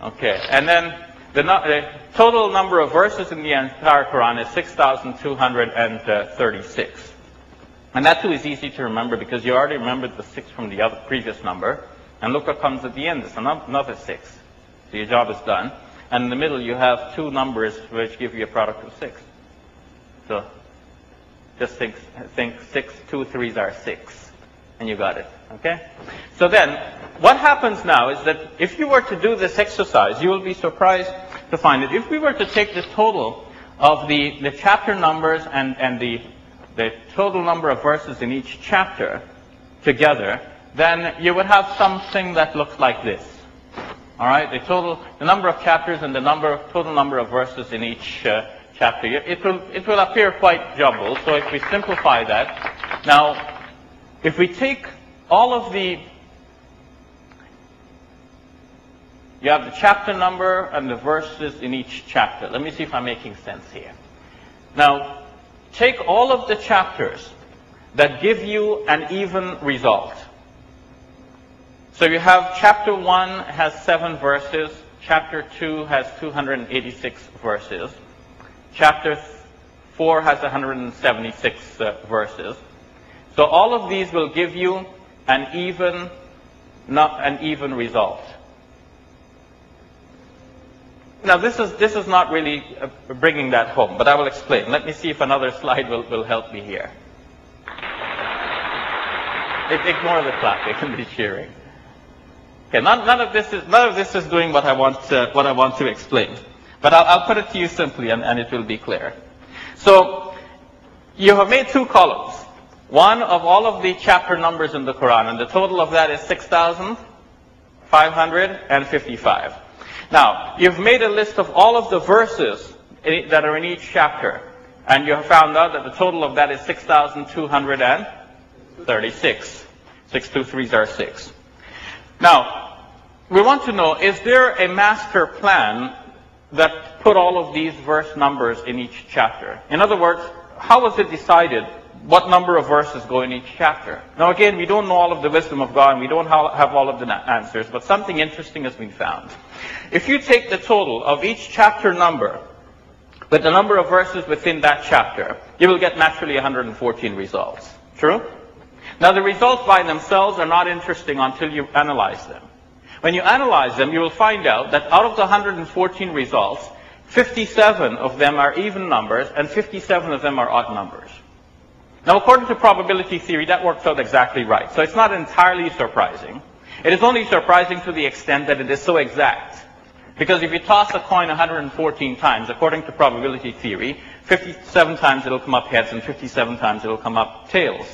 Speaker 3: Okay, and then the total number of verses in the entire Quran is 6,236. And that too is easy to remember because you already remembered the 6 from the other previous number. And look what comes at the end. It's another 6. So your job is done. And in the middle you have 2 numbers which give you a product of 6. So just think 6, 2 3s are 6. And you got it, okay? So then, what happens now is that if you were to do this exercise, you will be surprised to find that if we were to take the total of the chapter numbers and the total number of verses in each chapter together, then you would have something that looks like this. All right, the number of chapters and the total number of verses in each chapter. It will appear quite jumbled. So if we simplify that, now if we take all of you have the chapter number and the verses in each chapter. Let me see if I'm making sense here. Now, take all of the chapters that give you an even result. So you have chapter 1 has 7 verses, chapter 2 has 286 verses, chapter 4 has 176 verses. So all of these will give you an even result. Now this is not really bringing that home, but I will explain. Let me see if another slide will help me here. Ignore the clapping and the cheering. Okay, none of this is doing what I want to explain. But I'll put it to you simply, and it will be clear. So you have made 2 columns. One of all of the chapter numbers in the Quran, and the total of that is 6,555. Now, you've made a list of all of the verses that are in each chapter, and you have found out that the total of that is 6,236. 6 2 3s are 6. Now, we want to know, is there a master plan that put all of these verse numbers in each chapter? In other words, how was it decided what number of verses go in each chapter? Now again, we don't know all of the wisdom of God, and we don't have all of the answers, but something interesting has been found. If you take the total of each chapter number with the number of verses within that chapter, you will get naturally 114 results. True? Now the results by themselves are not interesting until you analyze them. When you analyze them, you will find out that out of the 114 results, 57 of them are even numbers and 57 of them are odd numbers. Now, according to probability theory, that works out exactly right. So it's not entirely surprising. It is only surprising to the extent that it is so exact. Because if you toss a coin 114 times, according to probability theory, 57 times it'll come up heads and 57 times it'll come up tails.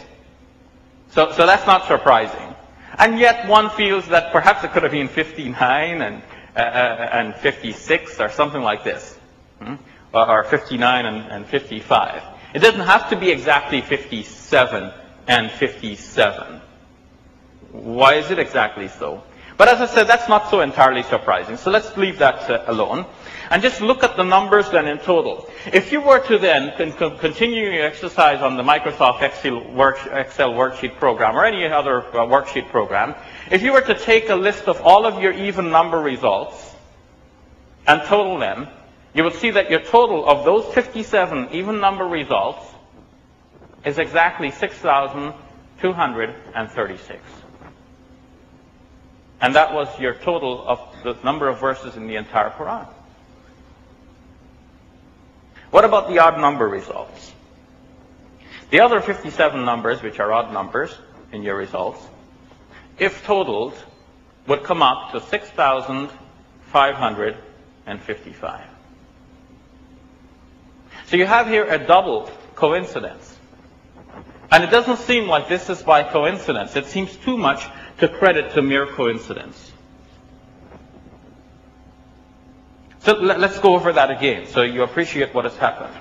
Speaker 3: So that's not surprising. And yet one feels that perhaps it could have been 59 and 56 or something like this. Or 59 and 55. It doesn't have to be exactly 57 and 57. Why is it exactly so? But as I said, that's not so entirely surprising. So let's leave that alone. And just look at the numbers then in total. If you were to then continue your exercise on the Microsoft Excel worksheet program or any other worksheet program, if you were to take a list of all of your even number results and total them, you will see that your total of those 57 even number results is exactly 6,236. And that was your total of the number of verses in the entire Quran. What about the odd number results? The other 57 numbers, which are odd numbers in your results, if totaled, would come up to 6,555. So you have here a double coincidence. And it doesn't seem like this is by coincidence. It seems too much to credit to mere coincidence. So let's go over that again so you appreciate what has happened.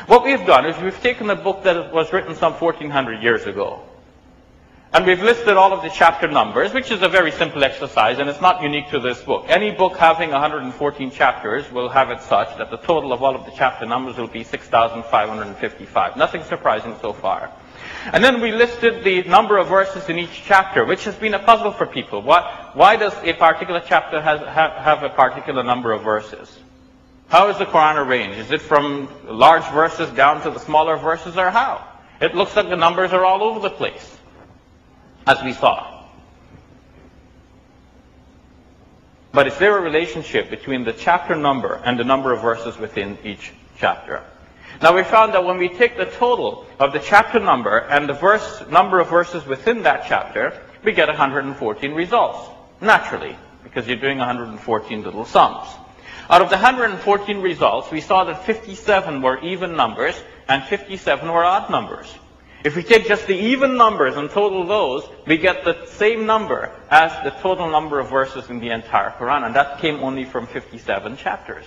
Speaker 3: What we've done is we've taken a book that was written some 1400 years ago. And we've listed all of the chapter numbers, which is a very simple exercise, and it's not unique to this book. Any book having 114 chapters will have it such that the total of all of the chapter numbers will be 6,555. Nothing surprising so far. And then we listed the number of verses in each chapter, which has been a puzzle for people. Why does a particular chapter have a particular number of verses? How is the Quran arranged? Is it from large verses down to the smaller verses, or how? It looks like the numbers are all over the place, as we saw. But is there a relationship between the chapter number and the number of verses within each chapter? Now we found that when we take the total of the chapter number and the number of verses within that chapter, we get 114 results, naturally, because you're doing 114 little sums. Out of the 114 results, we saw that 57 were even numbers and 57 were odd numbers. If we take just the even numbers and total those, we get the same number as the total number of verses in the entire Quran, and that came only from 57 chapters.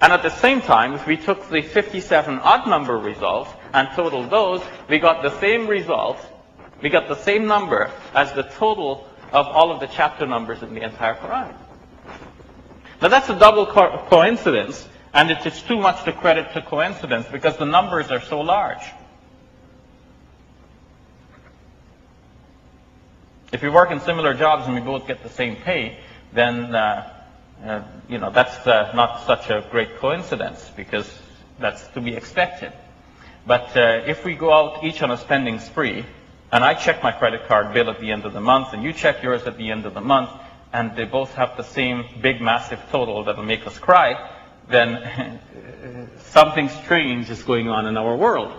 Speaker 3: And at the same time, if we took the 57 odd number results and totaled those, we got the same results, we got the same number as the total of all of the chapter numbers in the entire Quran. Now that's a double coincidence, and it's too much to credit to coincidence because the numbers are so large. If we work in similar jobs and we both get the same pay, then that's not such a great coincidence, because that's to be expected. But if we go out each on a spending spree, and I check my credit card bill at the end of the month, and you check yours at the end of the month, and they both have the same big, massive total that will make us cry, then something strange is going on in our world.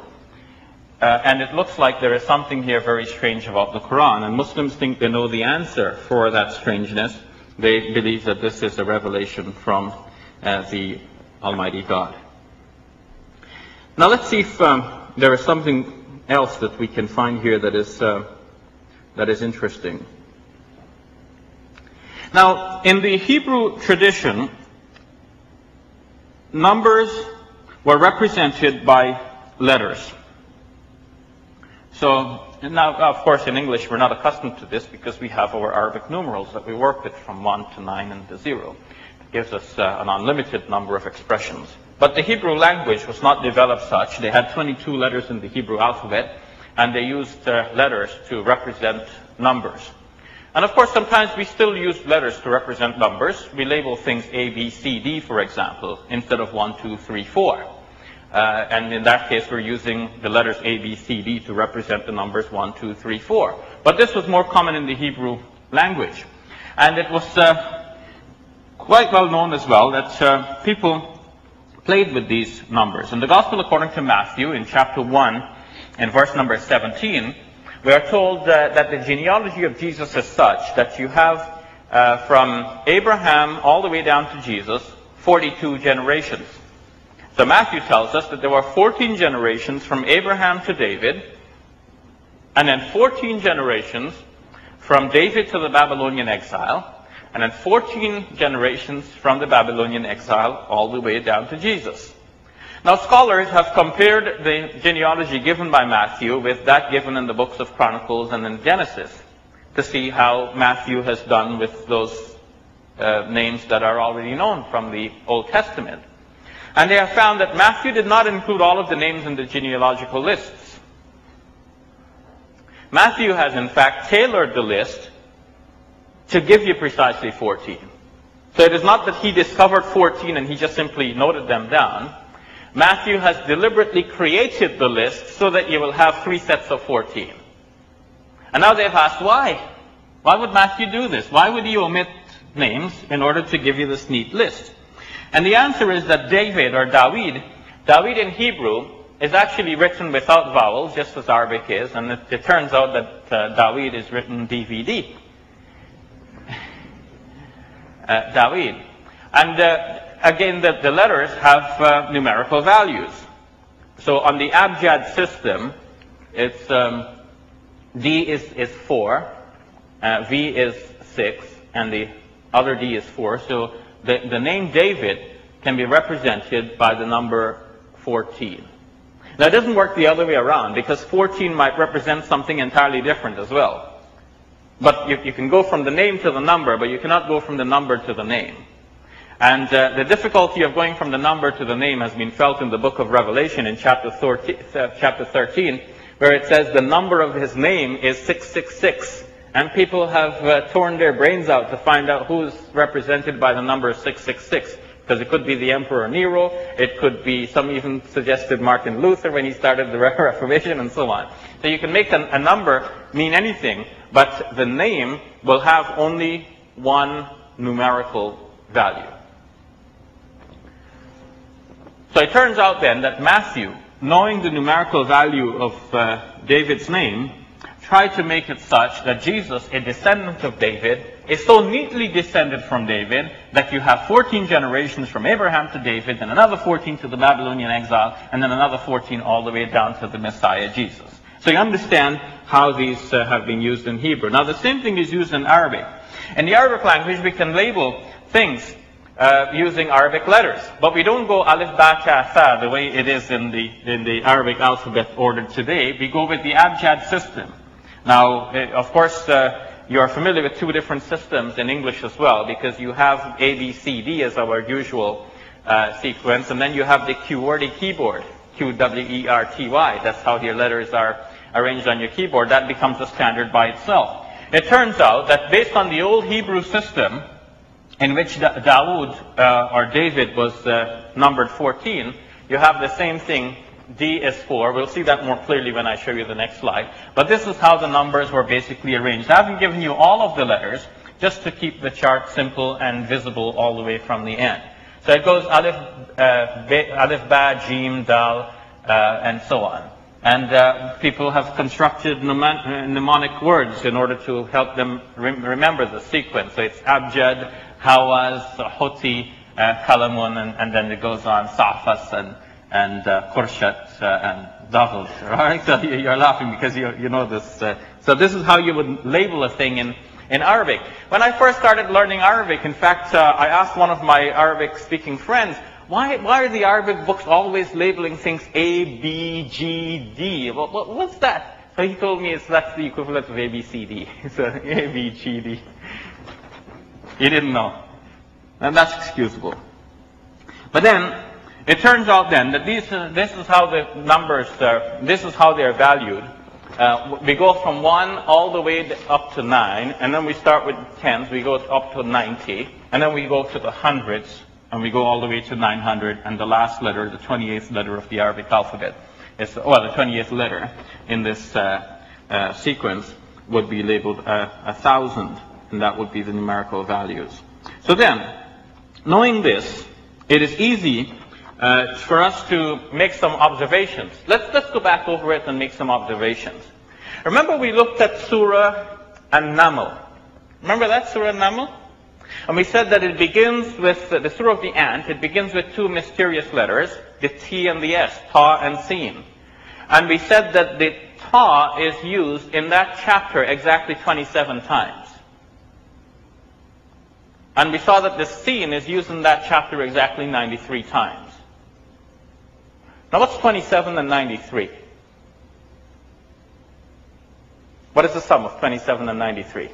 Speaker 3: And it looks like there is something here very strange about the Quran, and Muslims think they know the answer for that strangeness. They believe that this is a revelation from the Almighty God. Now let's see if there is something else that we can find here that is interesting. Now, in the Hebrew tradition, numbers were represented by letters. So, now, of course, in English, we're not accustomed to this because we have our Arabic numerals that we work with from 1 to 9 and to 0. It gives us an unlimited number of expressions. But the Hebrew language was not developed such. They had 22 letters in the Hebrew alphabet, and they used letters to represent numbers. And of course, sometimes we still use letters to represent numbers. We label things A, B, C, D, for example, instead of 1, 2, 3, 4. And in that case, we're using the letters A, B, C, D to represent the numbers 1, 2, 3, 4. But this was more common in the Hebrew language. And it was quite well known as well that people played with these numbers. In the Gospel according to Matthew, in chapter 1, in verse number 17, we are told that the genealogy of Jesus is such that you have from Abraham all the way down to Jesus, 42 generations. So Matthew tells us that there were 14 generations from Abraham to David, and then 14 generations from David to the Babylonian exile, and then 14 generations from the Babylonian exile all the way down to Jesus. Now scholars have compared the genealogy given by Matthew with that given in the books of Chronicles and in Genesis to see how Matthew has done with those names that are already known from the Old Testament. And they have found that Matthew did not include all of the names in the genealogical lists. Matthew has in fact tailored the list to give you precisely 14. So it is not that he discovered 14 and he just simply noted them down. Matthew has deliberately created the list so that you will have 3 sets of 14. And now they've asked why? Why would Matthew do this? Why would he omit names in order to give you this neat list? And the answer is that David, or Dawid in Hebrew is actually written without vowels, just as Arabic is, and it turns out that Dawid is written DVD. Dawid. And again, the letters have numerical values. So on the abjad system, it's D is 4, V is 6, and the other D is 4. So the name David can be represented by the number 14. Now it doesn't work the other way around, because 14 might represent something entirely different as well. But you can go from the name to the number, but you cannot go from the number to the name. And the difficulty of going from the number to the name has been felt in the book of Revelation in chapter 13, where it says the number of his name is 666. And people have torn their brains out to find out who's represented by the number 666. Because it could be the Emperor Nero, it could be, some even suggested Martin Luther when he started the Reformation, and so on. So you can make a number mean anything, but the name will have only one numerical value. So it turns out then that Matthew, knowing the numerical value of David's name, tried to make it such that Jesus, a descendant of David, is so neatly descended from David that you have 14 generations from Abraham to David, and another 14 to the Babylonian exile, and then another 14 all the way down to the Messiah, Jesus. So you understand how these have been used in Hebrew. Now the same thing is used in Arabic. In the Arabic language, we can label things using Arabic letters, but we don't go alif, ba, ta, tha the way it is in the Arabic alphabet ordered today. We go with the abjad system. Now, of course, you are familiar with two different systems in English as well, because you have A, B, C, D as our usual sequence, and then you have the QWERTY keyboard, QWERTY. That's how your letters are arranged on your keyboard. That becomes a standard by itself. It turns out that based on the old Hebrew system, in which Dawood or David was numbered 14, you have the same thing. D is 4. We'll see that more clearly when I show you the next slide. But this is how the numbers were basically arranged. I haven't given you all of the letters, just to keep the chart simple and visible all the way from the end. So it goes alif, ba, jim, dal, and so on. And people have constructed mnemonic words in order to help them remember the sequence. So it's abjad, hawaz, hoti, kalamun, and then it goes on, safas, and Qurshat and Davud, right? So you're laughing because you know this. So this is how you would label a thing in Arabic. When I first started learning Arabic, in fact, I asked one of my Arabic-speaking friends, why are the Arabic books always labeling things A, B, G, D? What's that? So he told me that's the equivalent of A, B, C, D. So A, B, G, D. He didn't know. And that's excusable. But then, it turns out then that this is how the numbers, this is how they're valued. We go from 1 all the way up to 9, and then we start with tens, we go up to 90, and then we go to the hundreds, and we go all the way to 900, and the last letter, the 28th letter of the Arabic alphabet, is, well, the 28th letter in this sequence would be labeled 1,000, and that would be the numerical values. So then, knowing this, it is easy for us to make some observations. Let's go back over it and make some observations. Remember we looked at Surah An-Naml. Remember that Surah An-Naml? And we said that it begins with, the Surah of the Ant, it begins with two mysterious letters, the T and the S, Ta and Sin. And we said that the Ta is used in that chapter exactly 27 times. And we saw that the Sin is used in that chapter exactly 93 times. Now what's 27 and 93? What is the sum of 27 and 93?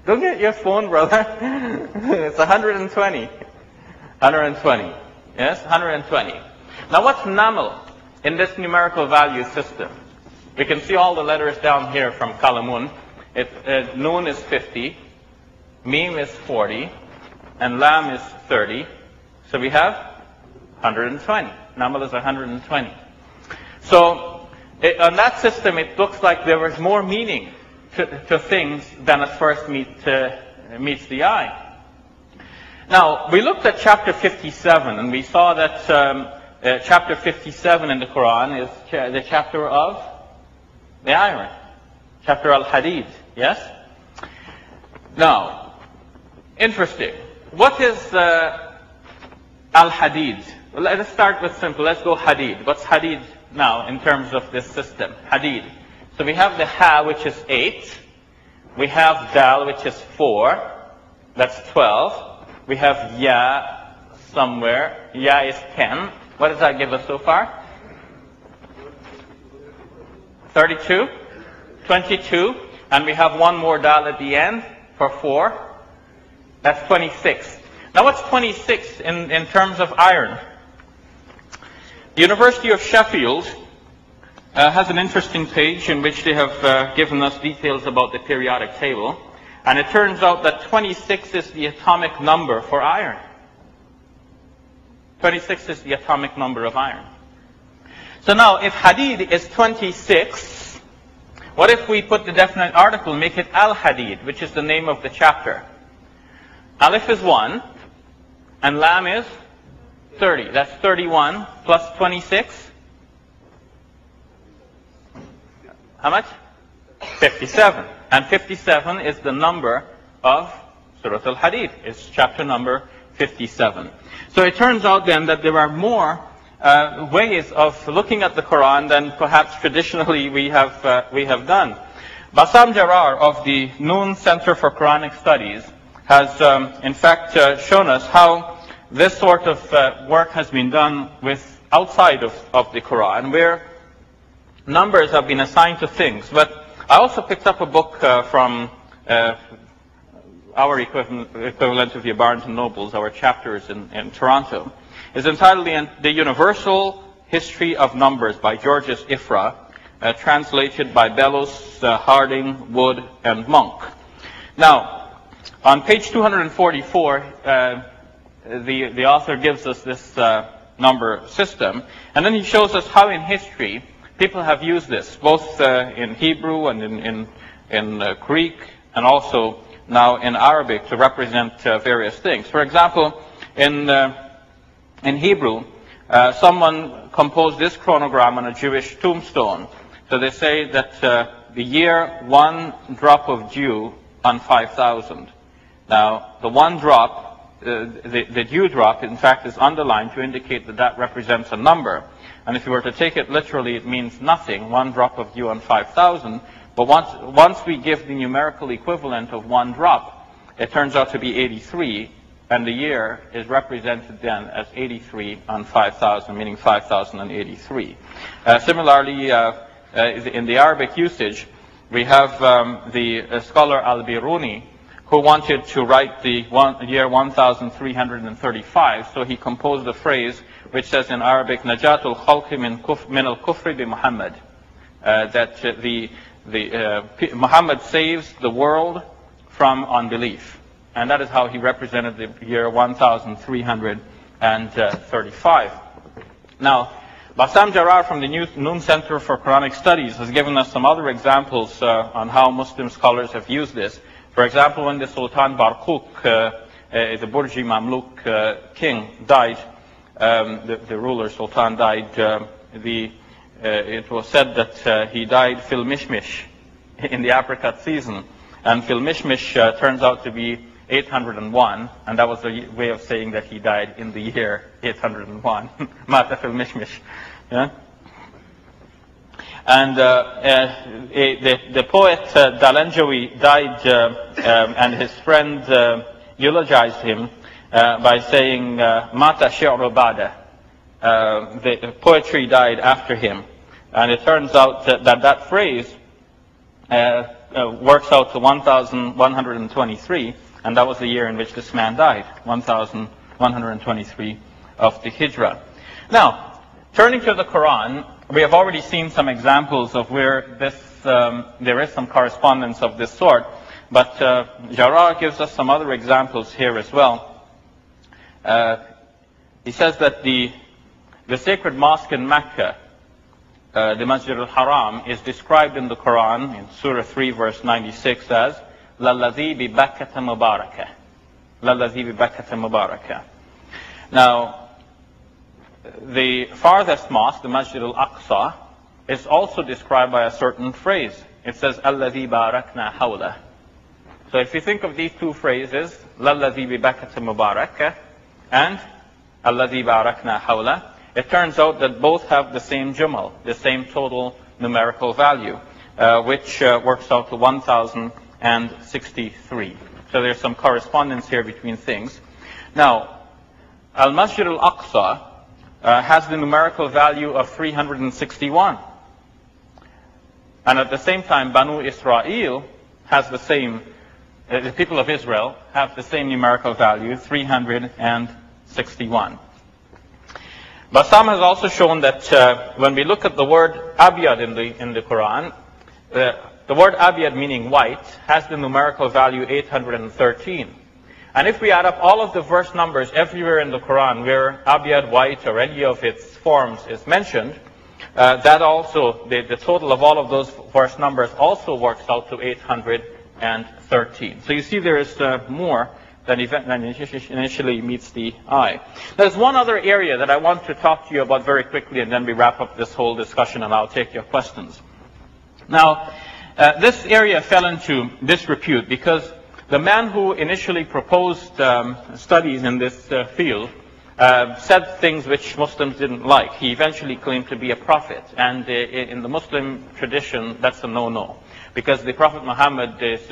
Speaker 3: Don't get your phone, brother. It's 120. 120. Yes, 120. Now what's Naml in this numerical value system? We can see all the letters down here from Kalamun. Noon is 50, Mim is 40, and Lam is 30. So we have 120. Naml is 120. So on that system, it looks like there was more meaning to things than at first meets the eye. Now, we looked at chapter 57, and we saw that chapter 57 in the Quran is the chapter of the iron, chapter al-Hadid, yes? Now, interesting. What is al-Hadid? Well, let's start with simple. Let's go Hadid. What's Hadid now in terms of this system? Hadid. So we have the Ha, which is 8. We have Dal, which is 4. That's 12. We have Ya somewhere. Ya is 10. What does that give us so far? 32. 22. And we have one more Dal at the end for 4. That's 26. Now what's 26 in terms of iron? The University of Sheffield has an interesting page in which they have given us details about the periodic table. And it turns out that 26 is the atomic number for iron. 26 is the atomic number of iron. So now, if Hadid is 26, what if we put the definite article, make it Al-Hadid, which is the name of the chapter? Alif is 1, and Lam is 30. That's 31 plus 26. How much? 57. And 57 is the number of Surah Al-Hadid. It's chapter number 57. So it turns out then that there are more ways of looking at the Quran than perhaps traditionally we have done. Bassam Jarar of the Noon Center for Quranic Studies has in fact shown us how this sort of work has been done with outside of the Quran, where numbers have been assigned to things. But I also picked up a book from our equivalent of the Barnes & Nobles, our chapters in Toronto. It's entitled The Universal History of Numbers by Georges Ifra, translated by Bellows, Harding, Wood, and Monk. Now, on page 244, the author gives us this number system, and then he shows us how in history people have used this, both in Hebrew and in Greek, and also now in Arabic to represent various things. For example, in Hebrew, someone composed this chronogram on a Jewish tombstone. So they say that the year 1 drop of dew on 5,000. Now, the one drop, the dew drop, in fact, is underlined to indicate that that represents a number. And if you were to take it literally, it means nothing, 1 drop of dew on 5,000. But once we give the numerical equivalent of 1 drop, it turns out to be 83, and the year is represented then as 83 on 5,000, meaning 5,083. Similarly, in the Arabic usage, we have the scholar Al-Biruni, who wanted to write the year 1335, so he composed a phrase which says in Arabic, Najatul Khalqi min al-Kufri bi Muhammad, that Muhammad saves the world from unbelief. And that is how he represented the year 1335. Now, Bassam Jarar from the Noon Center for Quranic Studies has given us some other examples on how Muslim scholars have used this. For example, when the Sultan Barquk, the Burji Mamluk king, died, the ruler Sultan died, it was said that he died fil mishmish in the apricot season. And fil mishmish turns out to be 801, and that was the way of saying that he died in the year 801. Mata fil mishmish. Yeah? And the poet Dalanjawi died, and his friend eulogized him by saying, Mata shi'ru ba'da. The poetry died after him. And it turns out that phrase works out to 1,123, and that was the year in which this man died, 1,123 of the Hijrah. Now, turning to the Quran, we have already seen some examples of where there is some correspondence of this sort, but Jarar gives us some other examples here as well. He says that the sacred mosque in Mecca, the Masjid al-Haram, is described in the Quran, in Surah 3, verse 96, as لَلَّذِي بِبَكَّةَ مُبَارَكَةً. لَلَّذِي بِبَكَّةَ مُبَارَكَةً. Now, the farthest mosque, the Masjid al-Aqsa, is also described by a certain phrase. It says, الَّذِي بَارَكْنَا حَوْلَهُ. So if you think of these two phrases, لَلَّذِي بِبَكَّةَ مُبَارَكَةً and الَّذِي بَارَكْنَا حَوْلَهُ, it turns out that both have the same jumal, the same total numerical value, which works out to 1,063. So there's some correspondence here between things. Now, Al-Masjid al-Aqsa has the numerical value of 361. And at the same time, Banu Israel has the same, the people of Israel have the same numerical value, 361. Bassam has also shown that when we look at the word Abiyad in the Quran, the word Abiyad, meaning white, has the numerical value 813. And if we add up all of the verse numbers everywhere in the Quran where Abiyad, white, or any of its forms is mentioned, that also, the total of all of those verse numbers also works out to 813. So you see there is more than initially meets the eye. There's one other area that I want to talk to you about very quickly, and then we wrap up this whole discussion and I'll take your questions. Now, this area fell into disrepute because the man who initially proposed studies in this field said things which Muslims didn't like. He eventually claimed to be a prophet, and in the Muslim tradition, that's a no-no. Because the Prophet Muhammad is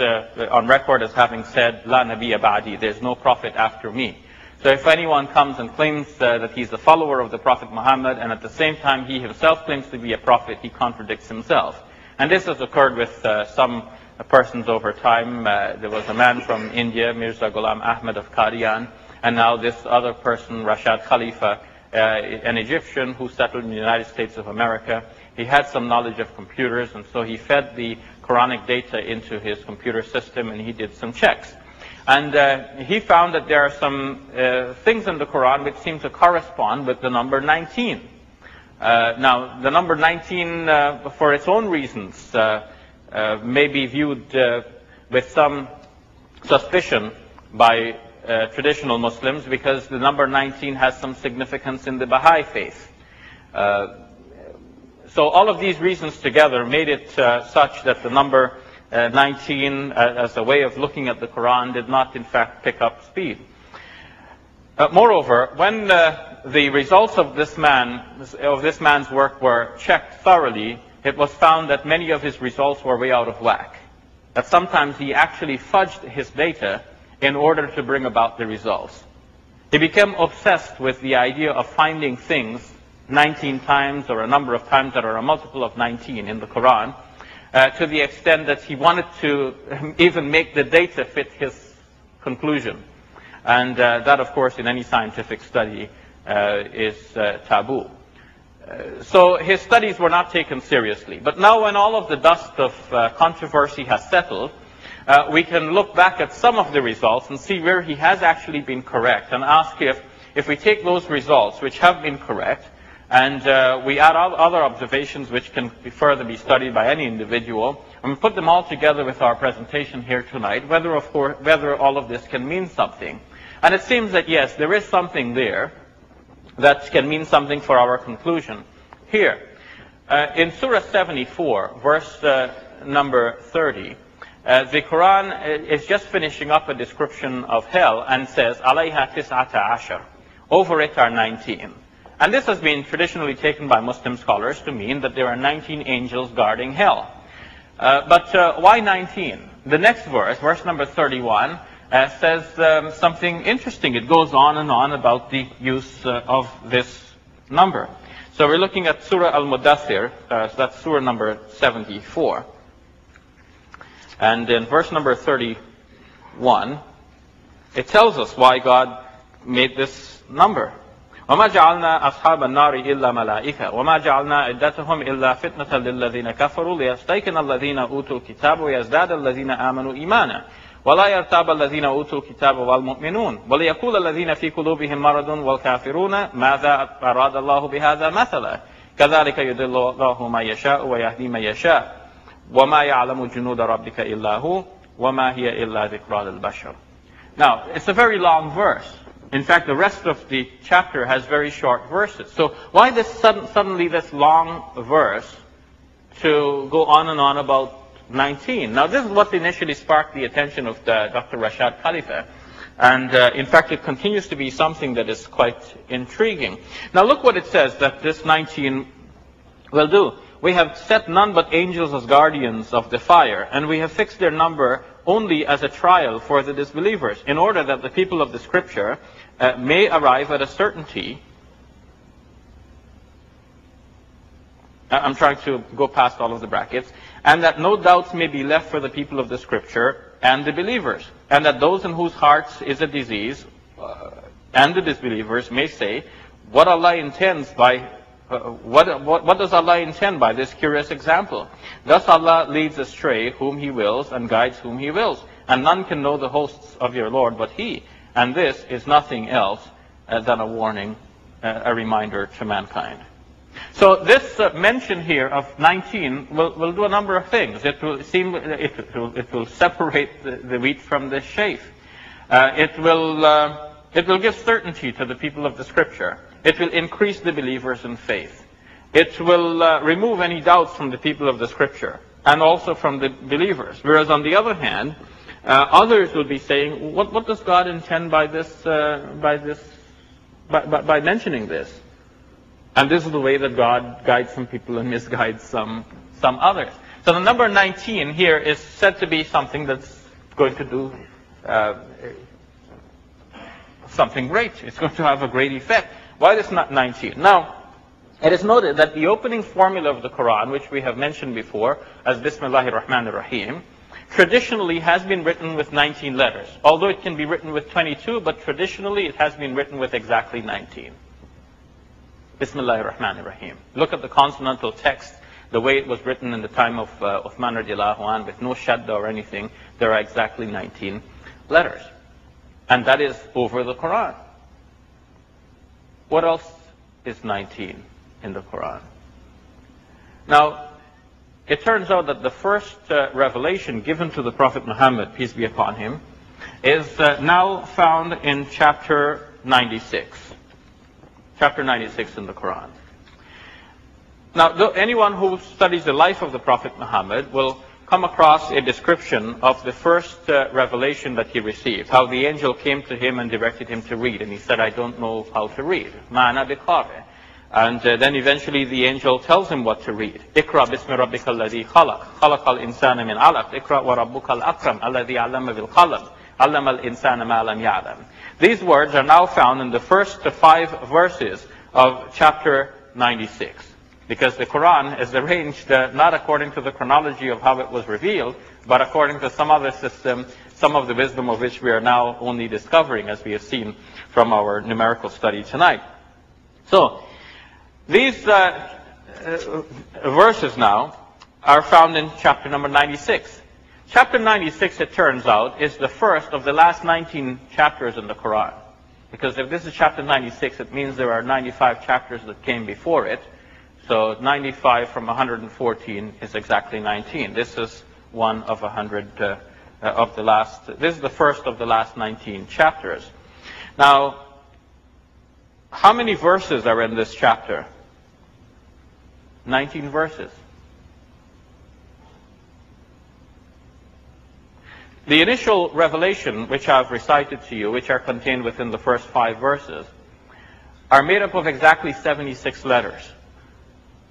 Speaker 3: on record as having said, La Nabiyya Ba'di, there's no prophet after me. So if anyone comes and claims that he's a follower of the Prophet Muhammad, and at the same time he himself claims to be a prophet, he contradicts himself. And this has occurred with some persons over time. There was a man from India, Mirza Ghulam Ahmad of Qadian, and now this other person, Rashad Khalifa, an Egyptian who settled in the United States of America. He had some knowledge of computers, and so he fed the Quranic data into his computer system, and he did some checks. And he found that there are some things in the Quran which seem to correspond with the number 19. Now, the number 19, for its own reasons, may be viewed with some suspicion by traditional Muslims, because the number 19 has some significance in the Baha'i faith. So all of these reasons together made it such that the number 19, as a way of looking at the Quran, did not in fact pick up speed. Moreover, when the results of this man's work were checked thoroughly, it was found that many of his results were way out of whack. That sometimes he actually fudged his data in order to bring about the results. He became obsessed with the idea of finding things 19 times, or a number of times that are a multiple of 19 in the Quran, to the extent that he wanted to even make the data fit his conclusion. And that, of course, in any scientific study is taboo. So his studies were not taken seriously. But now, when all of the dust of controversy has settled, we can look back at some of the results and see where he has actually been correct, and ask if we take those results which have been correct, and we add other observations which can further be studied by any individual, and we put them all together with our presentation here tonight, whether all of this can mean something. And it seems that yes, there is something there that can mean something for our conclusion. Here, in Surah 74, verse number 30, the Quran is just finishing up a description of hell and says, Alayha tis'ata ashar. Over it are 19. And this has been traditionally taken by Muslim scholars to mean that there are 19 angels guarding hell. But why 19? The next verse, verse number 31, says something interesting. It goes on and on about the use of this number. So we're looking at Surah Al-Mudathir, so that's Surah number 74. And in verse number 31, it tells us why God made this number. وَمَا جَعَلْنَا أَصْحَابَ النَّارِ إِلَّا مَلَائِكَةً وَمَا جَعَلْنَا عِدَّتَهُمْ إِلَّا فِتْنَةً لِلَّذِينَ كَفَرُوا لِيَسْتَيْقِنَ الَّذِينَ أُوتُوا الْكِتَابَ وَيَزْدَادَ الَّذِينَ آمَنُوا إِيمَانًا وَلَا يَرْتَابَ الَّذِينَ أُوتُوا الْكِتَابَ وَالْمُؤْمِنُونَ وَلِيَقُولَ الَّذِينَ فِي قُلُوبِهِم مَرَضٌ وَالْكَافِرُونَ مَاذَا أَرَادَ اللَّهُ بِهَذَا مَثَلًا كَذَلِكَ يُضِلُّ اللَّهُ مَن يَشَاءُ وَيَهْدِي مَن يَشَاءُ وَمَا يَعْلَمُ جُنُودَ رَبِّكَ إِلَّا هُوَ وَمَا هِيَ إِلَّا ذِكْرَى لِلْبَشَرِ. Now, it's a very long verse. In fact, the rest of the chapter has very short verses. So why suddenly this long verse to go on and on about 19? Now, this is what initially sparked the attention of Dr. Rashad Khalifa. And in fact, it continues to be something that is quite intriguing. Now, look what it says that this 19 will do. We have set none but angels as guardians of the fire, and we have fixed their number only as a trial for the disbelievers, in order that the people of the Scripture may arrive at a certainty. I'm trying to go past all of the brackets. And that no doubts may be left for the people of the Scripture and the believers. And that those in whose hearts is a disease, and the disbelievers may say, what Allah intends by what does Allah intend by this curious example? Thus Allah leads astray whom He wills and guides whom He wills. And none can know the hosts of your Lord but He. And this is nothing else than a warning, a reminder to mankind. So this mention here of 19 will do a number of things. It will separate the wheat from the chaff. It will give certainty to the people of the Scripture. It will increase the believers in faith. It will remove any doubts from the people of the Scripture and also from the believers. Whereas on the other hand, others will be saying, what does God intend by this, by mentioning this? And this is the way that God guides some people and misguides some others. So the number 19 here is said to be something that's going to do something great. It's going to have a great effect. Why is not 19? Now, it is noted that the opening formula of the Quran, which we have mentioned before, as Bismillahir Rahmanir Rahim, traditionally has been written with 19 letters. Although it can be written with 22, but traditionally it has been written with exactly 19. Bismillahir Rahmanir Rahim. Look at the consonantal text, the way it was written in the time of Uthman radiallahu anh, with no shadda or anything. There are exactly 19 letters. And that is over the Quran. What else is 19 in the Quran? Now, it turns out that the first revelation given to the Prophet Muhammad, peace be upon him, is now found in chapter 96. Chapter 96 in the Quran. Now, anyone who studies the life of the Prophet Muhammad will come across a description of the first revelation that he received, how the angel came to him and directed him to read, and he said, I don't know how to read. Ma'ana biqari. And then eventually the angel tells him what to read. Iqra bismi rabbika alladhi khalaq. Khalaqal insana min alaq. Iqra wa rabbukal akram. Alladhi allama bil qalam. Allama al insana ma lam ya'lam. These words are now found in the first 5 verses of chapter 96. Because the Quran is arranged not according to the chronology of how it was revealed, but according to some other system, some of the wisdom of which we are now only discovering, as we have seen from our numerical study tonight. So, these verses now are found in chapter number 96. Chapter 96, it turns out, is the first of the last 19 chapters in the Quran. Because if this is chapter 96, it means there are 95 chapters that came before it. So 95 from 114 is exactly 19. This is one of 100 of the last. This is the first of the last 19 chapters. Now, how many verses are in this chapter? 19 verses. The initial revelation, which I've recited to you, which are contained within the first 5 verses, are made up of exactly 76 letters.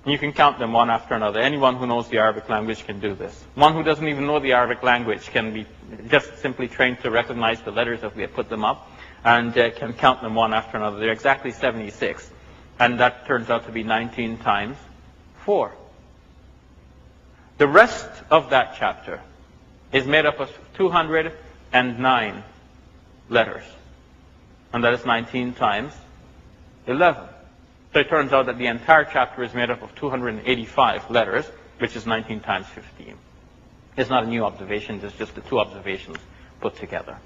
Speaker 3: You can count them one after another. Anyone who knows the Arabic language can do this. One who doesn't even know the Arabic language can be just simply trained to recognize the letters as we have put them up and can count them one after another. They're exactly 76. And that turns out to be 19 times 4. The rest of that chapter is made up of 209 letters. And that is 19 times 11. So it turns out that the entire chapter is made up of 285 letters, which is 19 times 15. It's not a new observation, it's just the 2 observations put together.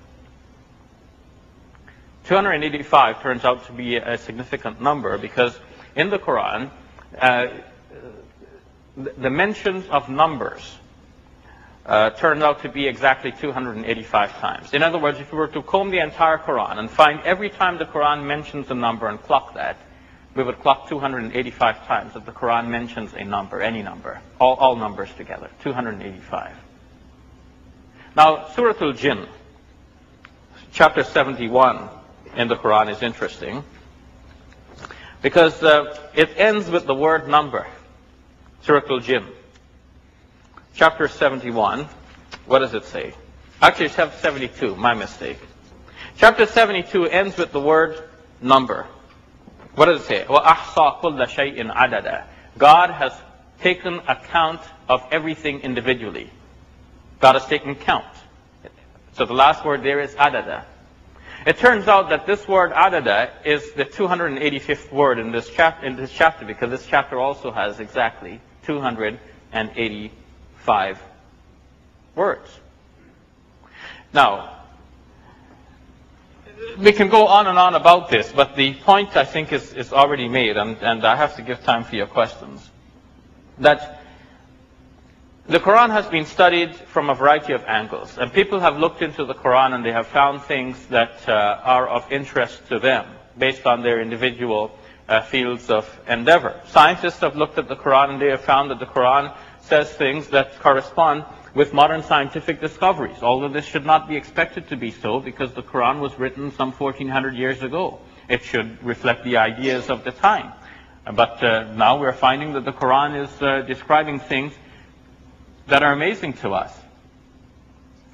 Speaker 3: 285 turns out to be a significant number because in the Quran, the mentions of numbers turn out to be exactly 285 times. In other words, if we were to comb the entire Quran and find every time the Quran mentions a number and clock that, we would clock 285 times that the Quran mentions a number, any number, all numbers together, 285. Now, Surah Al-Jinn, chapter 71 in the Quran is interesting because it ends with the word number, Surah Al-Jinn. Chapter 71, what does it say? Actually, it's chapter 72, my mistake. Chapter 72 ends with the word number. What does it say? وَأَحْصَى كُلَّ شَيْءٍ عَدَدًا. God has taken account of everything individually. God has taken count. So the last word there is adada. It turns out that this word adada is the 285th word in this chapter because this chapter also has exactly 285 words. Now, we can go on and on about this, but the point I think is already made, and I have to give time for your questions. That The Quran has been studied from a variety of angles, and people have looked into the Quran and they have found things that are of interest to them based on their individual fields of endeavor. Scientists have looked at the Quran and they have found that the Quran says things that correspond with modern scientific discoveries, although this should not be expected to be so because the Quran was written some 1400 years ago. It should reflect the ideas of the time. But now we're finding that the Quran is describing things that are amazing to us.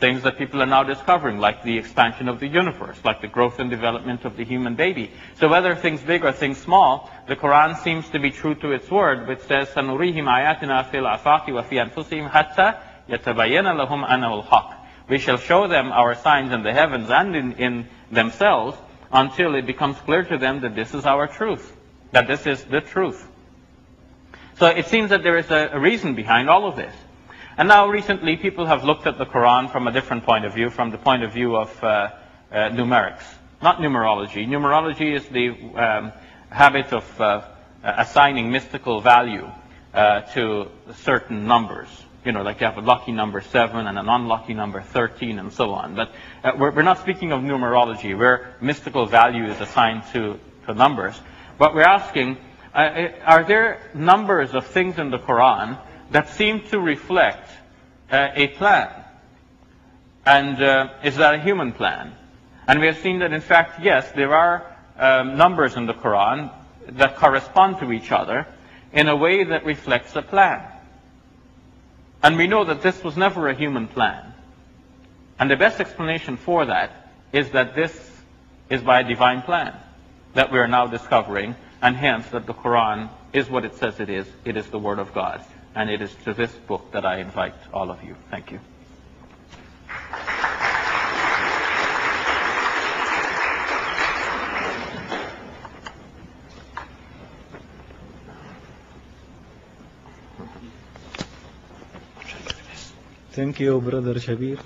Speaker 3: Things that people are now discovering, like the expansion of the universe, like the growth and development of the human baby. So whether things big or things small, the Quran seems to be true to its word, which says, سَنُرِيهِمْ آيَاتِنَا فِي الْآفَاقِ وَفِي أَنفُسِهِمْ حَتَّى يَتَبَيَّنَ لَهُمْ أَنَّهُ الْحَقِّ. We shall show them our signs in the heavens and in themselves until it becomes clear to them that this is our truth, that this is the truth. So it seems that there is a reason behind all of this. And now recently people have looked at the Quran from a different point of view, from the point of view of numerics, not numerology. Numerology is the habit of assigning mystical value to certain numbers. You know, like you have a lucky number 7 and an unlucky number 13 and so on. But we're not speaking of numerology, where mystical value is assigned to numbers. But we're asking, are there numbers of things in the Quran that seem to reflect a plan? And is that a human plan? And we have seen that, in fact, yes, there are numbers in the Quran that correspond to each other in a way that reflects a plan. And we know that this was never a human plan. And the best explanation for that is that this is by a divine plan that we are now discovering, and hence that the Quran is what it says it is. It is the Word of God. And it is to this book that I invite all of you. Thank you.
Speaker 1: Thank you, Brother Shabir.